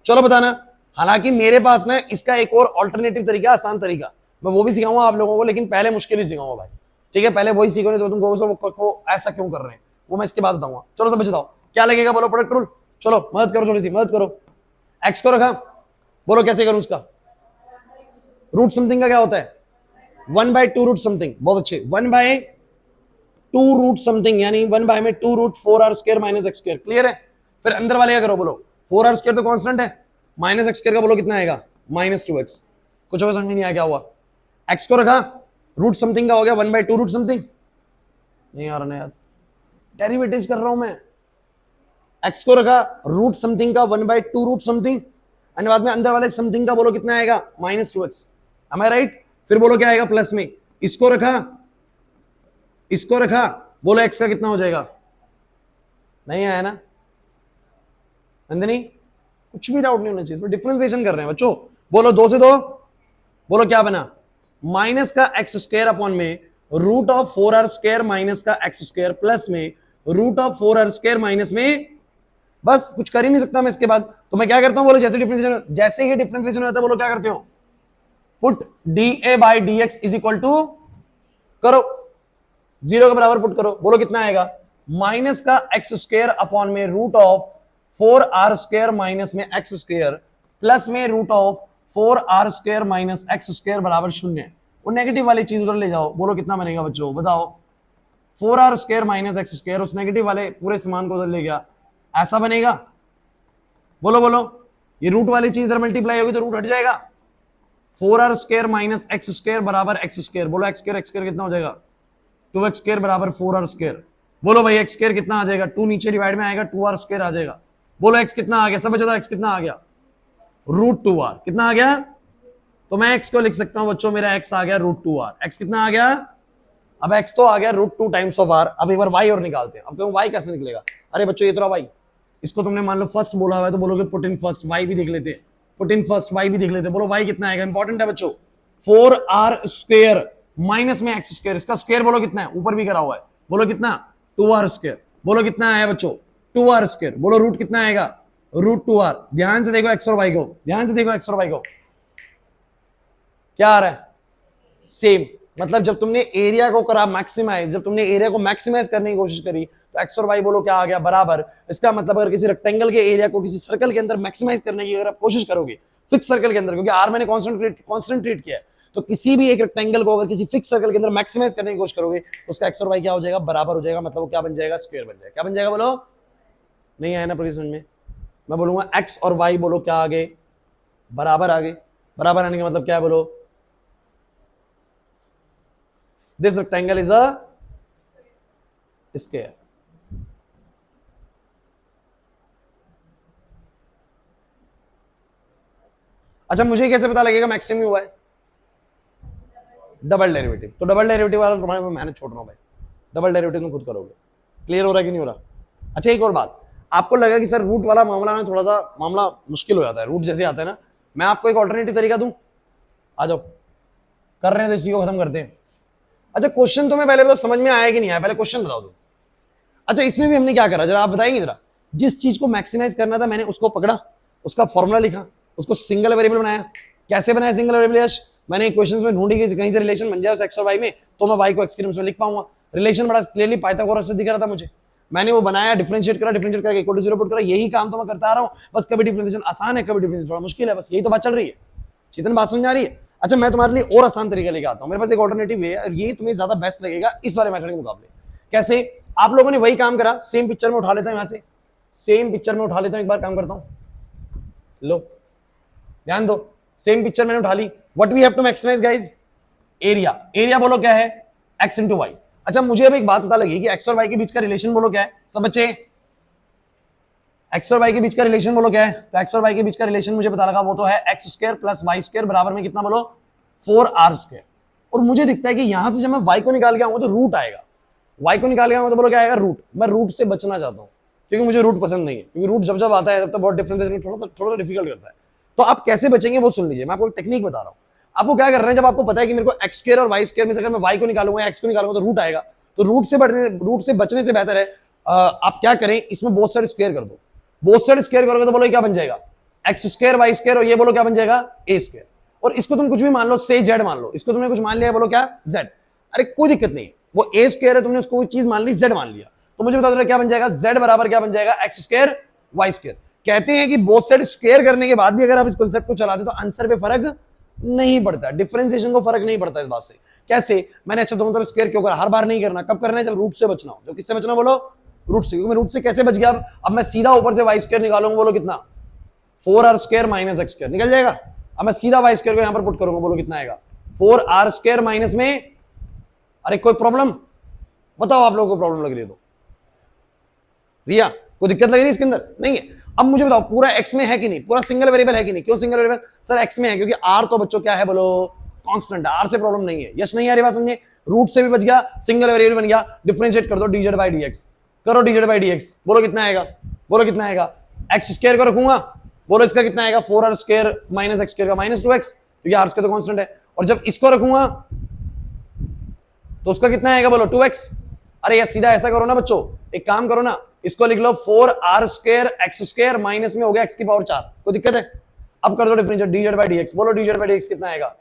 चलो बताना। हालांकि मेरे पास ना इसका एक और अल्टरनेटिव तरीका, आसान तरीका, मैं वो भी सिखाऊंगा आप लोगों को, लेकिन पहले मुश्किल ही सिखाऊंगा भाई, ठीक है, पहले वही सीखोगे तो तुमको वो ऐसा क्यों कर रहे हैं वो मैं इसके बाद बताऊंगा। चलो सब बताओ क्या लगेगा, बोलो प्रोडक्ट रूल, चलो मदद करो, थोड़ी सी मदद करो। एक्स को रखा, बोलो कैसे करूं उसका, रूट समथिंग का क्या होता है 1/2 रूट समथिंग, बहुत अच्छे 1/2 रूट समथिंग, यानी 1 में 2 root 4r square minus x square. Clear है, फिर अंदर वाले का करो, बोलो 4r स्क्वायर तो कांस्टेंट है, माइनस एक्स स्क्वायर का बोलो कितना आएगा -2x। कुछ और समझ में नहीं आया क्या हुआ, एक्स को रखा रूट समथिंग का हो गया 1/2 रूट समथिंग, नहीं आ रहा ना याद, डेरिवेटिव्स कर रहा हूं मैं। एक्स को रखा रूट समथिंग का 1/2 रूट समथिंग, एंड बाद में अंदर वाले समथिंग का बोलो कितना आएगा -2x, am I right? फिर बोलो क्या आएगा प्लस में, इसको रखा बोलो एक्स का कितना हो जाएगा, नहीं आया ना नंदनी, कुछ भी डाउट नहीं होना चाहिए, इसमें डिफरेंशिएशन कर रहे हैं बच्चों। बोलो 2 से 2, बोलो क्या बना माइनस का एक्स स्क्वायर अपॉन में root of 4r square minus का एक्स स्क्वायर प्लस में root of 4r square minus में, बस कुछ कर ही नहीं सकता मैं इसके बाद। तो मैं क्या करता हूं, बोलो जैसे ही डिफरेंशिएशन होता है, बोलो क्या करते हो put d a by d x is equal to, करो 0 के बराबर पुट करो, बोलो कितना आएगा, माइनस का एक्स स्क्वायर अपॉन में root of 4r square minus में एक्स स्क्वायर प्लस में root of 4r square minus x square बराबर 0। वो नेगेटिव वाली चीज उधर ले जाओ, बोलो कितना बनेगा बच्चों, बताओ। 4r square minus x square, उस नेगेटिव वाले पूरे समान को उधर ले गया, ऐसा बनेगा। बोलो बोलो, ये रूट वाली चीज इधर मल्टीप्लाई होगी तो रूट हट जाएगा। 4r square minus x square बराबर एक्स स्क्वायर, बोलो एक्स स्क्वायर कितना हो जाएगा, 2x स्क्वायर बराबर 4r स्क्वायर। बोलो भाई एक्स स्क्वायर कितना आ जाएगा, 2 नीचे डिवाइड में आएगा, 2r स्क्वायर आ जाएगा। बोलो x कितना आ गया, सब बचा था, x कितना आ गया, रूट 2r कितना आ गया। तो मैं x को लिख सकता हूं बच्चों, मेरा x आ गया रूट 2r, x कितना आ गया, अब x तो आ गया रूट 2 टाइम्स ऑफ r। अब एक बार y और निकालते हैं। अब क्यों y कैसे निकलेगा, अरे बच्चों ये तो y, इसको तुमने मान लो फर्स्ट बोला हुआ है तो बोलोगे पुट इन फर्स्ट, y भी देख लेते हैं, पुट इन फर्स्ट y भी देख लेते हैं। बोलो y कितना आएगा, इंपॉर्टेंट है बच्चों, 4r स्क्वायर माइनस में एक्स स्क्वायर, इसका स्क्वायर बोलो कितना है, ऊपर भी करा हुआ है, बोलो कितना, 2r स्क्वायर। बोलो कितना आया बच्चों, 2r स्क्वायर। बोलो रूट कितना आएगा, रूट 2r। ध्यान से देखो एक्स और वाई को, ध्यान से देखो एक्स और वाई को, क्या आ रहा है, सेम। मतलब जब तुमने एरिया को करा मैक्सिमाइज, जब तुमने एरिया को मैक्सिमाइज करने की कोशिश करी तो एक्स और वाई बोलो क्या आ गया, बराबर। इसका मतलब अगर किसी रेक्टेंगल के एरिया को किसी सर्कल के अंदर मैक्सिमाइज करने की अगर आप कोशिश करोगे फिक्स सर्कल के अंदर, क्योंकि आर मैंने कांस्टेंट ट्रीट किया है, तो किसी भी एक रेक्टेंगल को अगर किसी फिक्स सर्कल के अंदर मैक्सिमाइज करने की कोशिश करोगे तो उसका एक्स और वाई क्या हो जाएगा, बराबर हो जाएगा। मतलब वो क्या बन जाएगा, स्क्वायर बन जाएगा। क्या बन जाएगा बोलो, नहीं आया ना प्रश्न में, मैं बोलूंगा एक्स और वाई बोलो क्या आ गए, बराबर आ गए। बराबर आने का मतलब क्या है बोलो, this rectangle is a square. अच्छा मुझे कैसे पता लगेगा मैक्सिमम हुआ है, डबल डेरिवेटिव। तो डबल डेरिवेटिव वाला तुम्हारे मैं मैंने छोड़ रहा हूं भाई, डबल डेरिवेटिव तुम खुद करोगे। क्लियर हो रहा है कि नहीं हो रहा। अच्छा एक और बात, आपको लगा कि सर रूट वाला मामला ना थोड़ा सा मामला मुश्किल हो जाता है, रूट जैसे आता है ना, मैं आपको एक ऑल्टरनेटिव तरीका दूं, आ जाओ, कर रहे हैं तो इसी को खत्म करते हैं। अच्छा क्वेश्चन तुम्हें पहले बताओ समझ में आया कि नहीं आया, पहले क्वेश्चन बताओ तुम। अच्छा इसमें भी हमने क्या करा जरा आप बताएंगे जरा, जिस चीज को मैक्सिमाइज करना था मैंने उसको पकड़ा, उसका फॉर्मूला लिखा, उसको सिंगल वेरिएबल बनाया। कैसे बनाया सिंगल वेरिएबल, मैंने क्वेश्चंस में ढूंढी कि कहीं से रिलेशन बन जाए एक्स और वाई में, तो मैं वाई को एक्स के टर्म्स में लिख पाऊंगा। रिलेशन बड़ा क्लियरली पाइथागोरस से दिख रहा था मुझे, मैंने वो बनाया, डिफरेंशिएट करा, डिफरेंशिएट करके इक्वल टू 0 पुट करा। यही काम तो मैं करता आ रहा हूं, बस कभी डिफरेंशिएशन आसान है, कभी डिफरेंशिएशन थोड़ा मुश्किल है, बस यही तो बात चल रही है। चेतन बात समझ आ रही है। अच्छा मैं तुम्हारे लिए और आसान तरीका लेके आता हूं, मेरे पास एक ऑल्टरनेटिव है और ये तुम्हें ज्यादा बेस्ट लगेगा इस वाले मेथड के मुकाबले। कैसे, आप लोगों ने वही काम करा, सेम पिक्चर में उठा लेता हूं, यहां से सेम पिक्चर में उठा लेता हूं, एक बार काम करता हूं, लो ध्यान दो, सेम पिक्चर मैंने उठा ली। What we have to maximize guys, area. Area बोलो क्या है, एक्स इंटू वाई। अच्छा मुझे अब एक बात पता लगी कि एक्स और वाई के बीच का रिलेशन बोलो क्या है, सब बच्चे एक्स और वाई के बीच का रिलेशन बोलो क्या है। तो एक्स और वाई के बीच का रिलेशन मुझे पता लगा, वो तो है x square plus y square बराबर में कितना बोलो, 4r स्क्वायर। और मुझे दिखता है कि यहां से जब मैं वाई को निकाल के आऊंगा तो रूट आएगा, वाई को निकाल के आऊंगा तो बोलो क्या आएगा, रूट। मैं रूट से बचना चाहता हूं क्योंकि मुझे रूट पसंद नहीं है, क्योंकि रूट जब जब आता है तब तो बहुत डिफरेंस थोड़ा सा डिफिकल्ट करता है। तो आप कैसे बचेंगे वो सुन लीजिए, मैं आपको एक टेक्निक बता रहा हूं। आपको क्या करना है, जब आपको पता है कि मेरे को एक्स स्क्वायर और वाई स्क्वायर में से अगर मैं वाई को निकालूंगा एक्स को निकालूंगा तो रूट आएगा, तो रूट से बचने से बेहतर है आप क्या करें, इसमें बोथ साइड स्क्वायर कर दो। बोथ साइड स्क्वायर करोगे तो बोलो क्या बन जाएगा, एक्स स्क्वायर वाई स्क्वायर, और ये बोलो क्या बन जाएगा, ए स्क्वायर। और इसको तुम कुछ भी मान लो, से जेड मान लो, इसको तुमने कुछ मान लिया, बोलो क्या, जेड। अरे कोई दिक्कत नहीं, वो ए स्क्वायर है, तुमने उसको कोई चीज मान ली, जेड मान लिया, तो मुझे बता दो क्या बन जाएगा, जेड बराबर क्या बन जाएगा, एक्स स्क्वायर वाई स्क्वायर। कहते हैं कि बोथ साइड स्क्वायर करने के बाद भी अगर आप इस कॉन्सेप्ट को चलाते तो आंसर पे फर्क नहीं पड़ता, डिफरेंशिएशन को फर्क नहीं पड़ता इस बात से। कैसे, मैंने अच्छा दोनों तरफ स्क्वायर क्यों करा, हर बार नहीं करना, कब करना है, जब रूट से बचना हो। जो किससे बचना बोलो, रूट से। क्योंकि मैं रूट से कैसे बच गया, अब मैं सीधा ऊपर से वाई स्क्वायर निकालूंगा, बोलो कितना, 4r square minus x square निकल जाएगा। अब मैं सीधा वाई स्क्वायर को यहां पर पुट करूंगा, बोलो कितना आएगा, 4r स्क्वायर माइनस में, अरे कोई प्रॉब्लम बताओ, आप लोगों को प्रॉब्लम लग रही है तो रिया कोई दिक्कत लग रही है इसके अंदर, नहीं है। अब मुझे बताओ पूरा x में है कि नहीं, पूरा सिंगल वेरिएबल है कि नहीं। क्यों सिंगल वेरिएबल, सर x में है क्योंकि r तो बच्चों क्या है बोलो, कांस्टेंट है, r से प्रॉब्लम नहीं है। यस नहीं आ रही बात समझे, रूट से भी बच गया, सिंगल वेरिएबल बन गया, डिफरेंशिएट कर दो dz बाई dx, करो dz बाई dx, बोलो कितना आएगा, बोलो कितना आएगा, एक्स स्क्वायर को रखूंगा, बोलो इसका कितना आएगा, 4r square minus x square का माइनस 2x, क्योंकि r स्क्वायर तो कांस्टेंट है। और जब इसको रखूंगा तो उसका कितना आएगा, बोलो 2x। अरे यार सीधा ऐसा करो ना बच्चों, एक काम करो ना, इसको लिख लो 4r square x square minus में हो गया x की पावर 4, कोई दिक्कत है। अब कर दो डिफरेंशिएट dz बाई dx, बोलो dz बाई dx कितना आएगा,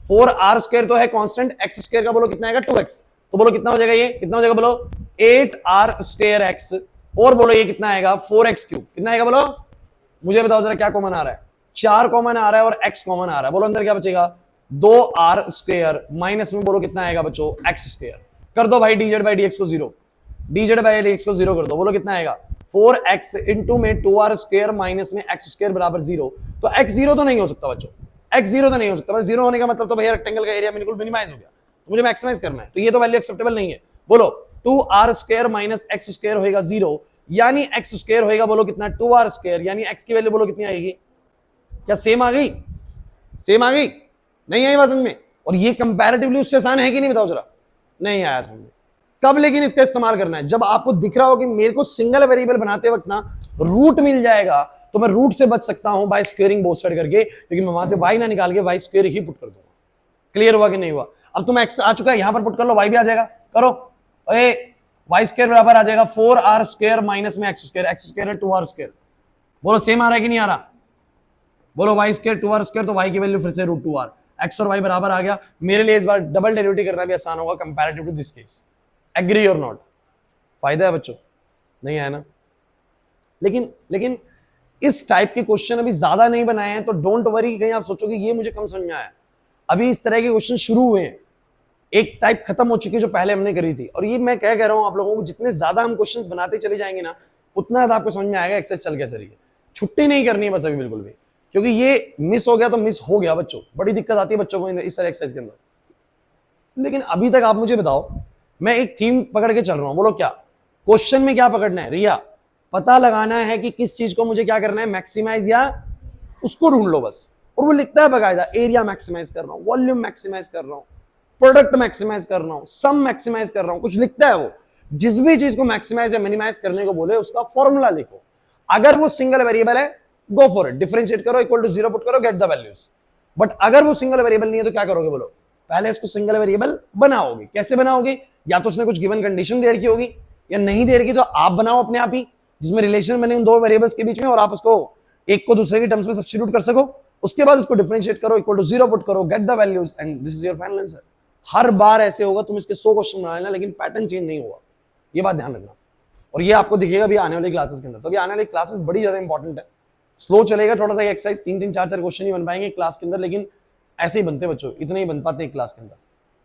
4r² तो है कांस्टेंट, x² का बोलो कितना आएगा 2x, तो बोलो कितना हो जाएगा, ये कितना हो जाएगा बोलो 8r²x, और बोलो ये कितना आएगा 4x³, कितना आएगा बोलो, मुझे बताओ जरा क्या कॉमन आ रहा है, 4 कॉमन आ रहा है और x कॉमन आ रहा है, बोलो अंदर क्या बचेगा 2r² माइनस में बोलो कितना आएगा बच्चों x², कर दो भाई dz/dx को 0, dz/dx को 0 कर दो, बोलो कितना आएगा 4x इंटू में 2r² माइनस में x² बराबर 0, तो x 0 तो नहीं हो सकता बच्चों, x 0 तो नहीं हो सकता, 0 होने का मतलब तो भैया रेक्टेंगल का एरिया बिल्कुल मिनिमाइज हो गया, तो मुझे मैक्सिमाइज करना है, तो ये तो वैल्यू एक्सेप्टेबल नहीं है, बोलो 2r² माइनस x² होएगा 0, यानी x² होएगा बोलो कितना 2r², यानी x की वैल्यू बोलो कितनी आएगी, क्या सेम आ गई, सेम आ गई, नहीं आई बात समझ में, और ये कंपैरेटिवली उससे आसान है कि नहीं बताओ जरा, नहीं आया समझ में, कब लेकिन इसका इस्तेमाल करना है, जब आपको दिख रहा हो कि मेरे को सिंगल वेरिएबल बनाते वक्त ना रूट मिल जाएगा, तो मैं रूट से बच सकता हूं बाय स्क्वेयरिंग बोथ साइड करके, क्योंकि मैं वहां से y ना निकाल के y² ही पुट कर दूंगा, क्लियर हुआ कि नहीं हुआ, अब तुम x आ चुका है यहां पर पुट कर लो, y भी आ जाएगा, करो y² बराबर आ जाएगा 4r² माइनस में x² है 2r², बोलो सेम आ रहा है कि नहीं आ रहा, बोलो y² 2r², तो y की वैल्यू फिर से √2r, x और y बराबर आ गया, मेरे लिए इस बार डबल डेरिवेटिव करना भी आसान होगा comparative to this case, agree और नॉट, फायदा है बच्चों, नहीं है ना, लेकिन इस टाइप के क्वेश्चन अभी ज्यादा नहीं बनाए हैं, तो डोंट वरी कहीं आप सोचोगे ये मुझे कम समझ में आया, अभी इस तरह के क्वेश्चन शुरू हुए हैं, एक टाइप खत्म हो चुकी है जो पहले हमने करी थी, और ये मैं क्या कह रहा हूं आप लोगों को, जितने ज्यादा हम क्वेश्चंस बनाते चले जाएंगे ना, उतना ज्यादा आपको समझ में आएगा एक्सरसाइज चल कैसे रही है, छुट्टी नहीं करनी है बस अभी बिल्कुल भी, क्योंकि ये मिस हो गया तो मिस हो गया बच्चों, बड़ी दिक्कत आती है बच्चों को इस तरह एक्सरसाइज के अंदर। लेकिन अभी तक आप मुझे बताओ, मैं एक थीम पकड़ के चल रहा हूं, बोलो क्या क्वेश्चन में क्या पकड़ना है, रिया पता लगाना है कि किस चीज को मुझे क्या करना है, मैक्सिमाइज या उसको ढूंढ लो बस, और वो लिखता है बकायदा एरिया मैक्सिमाइज कर रहा हूं, वॉल्यूम मैक्सिमाइज कर रहा हूं, प्रोडक्ट मैक्सिमाइज कर रहा हूं, सम मैक्सिमाइज कर रहा हूं, कुछ लिखता है वो, जिस भी चीज को मैक्सिमाइज या मिनिमाइज करने को बोले उसका फॉर्मूला लिखो, अगर वो सिंगल वेरिएबल है गो फॉर इट, डिफरेंशिएट करो, इक्वल टू 0 पुट करो, गेट द वैल्यूज, बट अगर वो सिंगल वेरिएबल नहीं है तो क्या करोगे बोलो, पहले इसको सिंगल वेरिएबल बनाओगे, कैसे बनाओगे, या तो उसने कुछ गिवन कंडीशन दे रखी होगी, या नहीं दे रखी तो आप बनाओ अपने आप ही, जिसमें रिलेशन बने उन दो वेरिएबल्स के बीच में, और आप उसको एक को दूसरे की टर्म्स में सब्स्टिट्यूट कर सको, उसके बाद उसको डिफरेंशिएट करो, इक्वल टू 0 पुट करो, get the values, and this is your final answer. हर बार ऐसे होगा, तुम इसके 100 क्वेश्चन बना लेना, लेकिन पैटर्न चेंज नहीं होगा, ये बात ध्यान रखना, और ये आपको दिखेगा भी आने वाली क्लासेस के अंदर, तो अभी आने वाली क्लासेस बड़ी ज्यादा इंपॉर्टेंट है, स्लो चलेगा थोड़ा सा एक्सरसाइज, 3-3 4-4 क्वेश्चन ही बन पाएंगे क्लास के अंदर, लेकिन ऐसे ही बनते बच्चों, इतने ही बन पाते हैं क्लास के अंदर,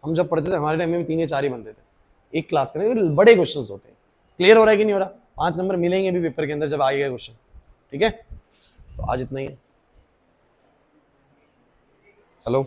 हम जब पढ़ते थे हमारे टाइम में 3 या 4 ही बनते थे एक क्लास के अंदर, बड़े क्वेश्चन होते हैं, क्लियर हो रहा है कि नहीं हो रहा, 5 नंबर मिलेंगे भी पेपर के अंदर जब आएगा क्वेश्चन, ठीक है, तो आज इतना ही है, हेलो।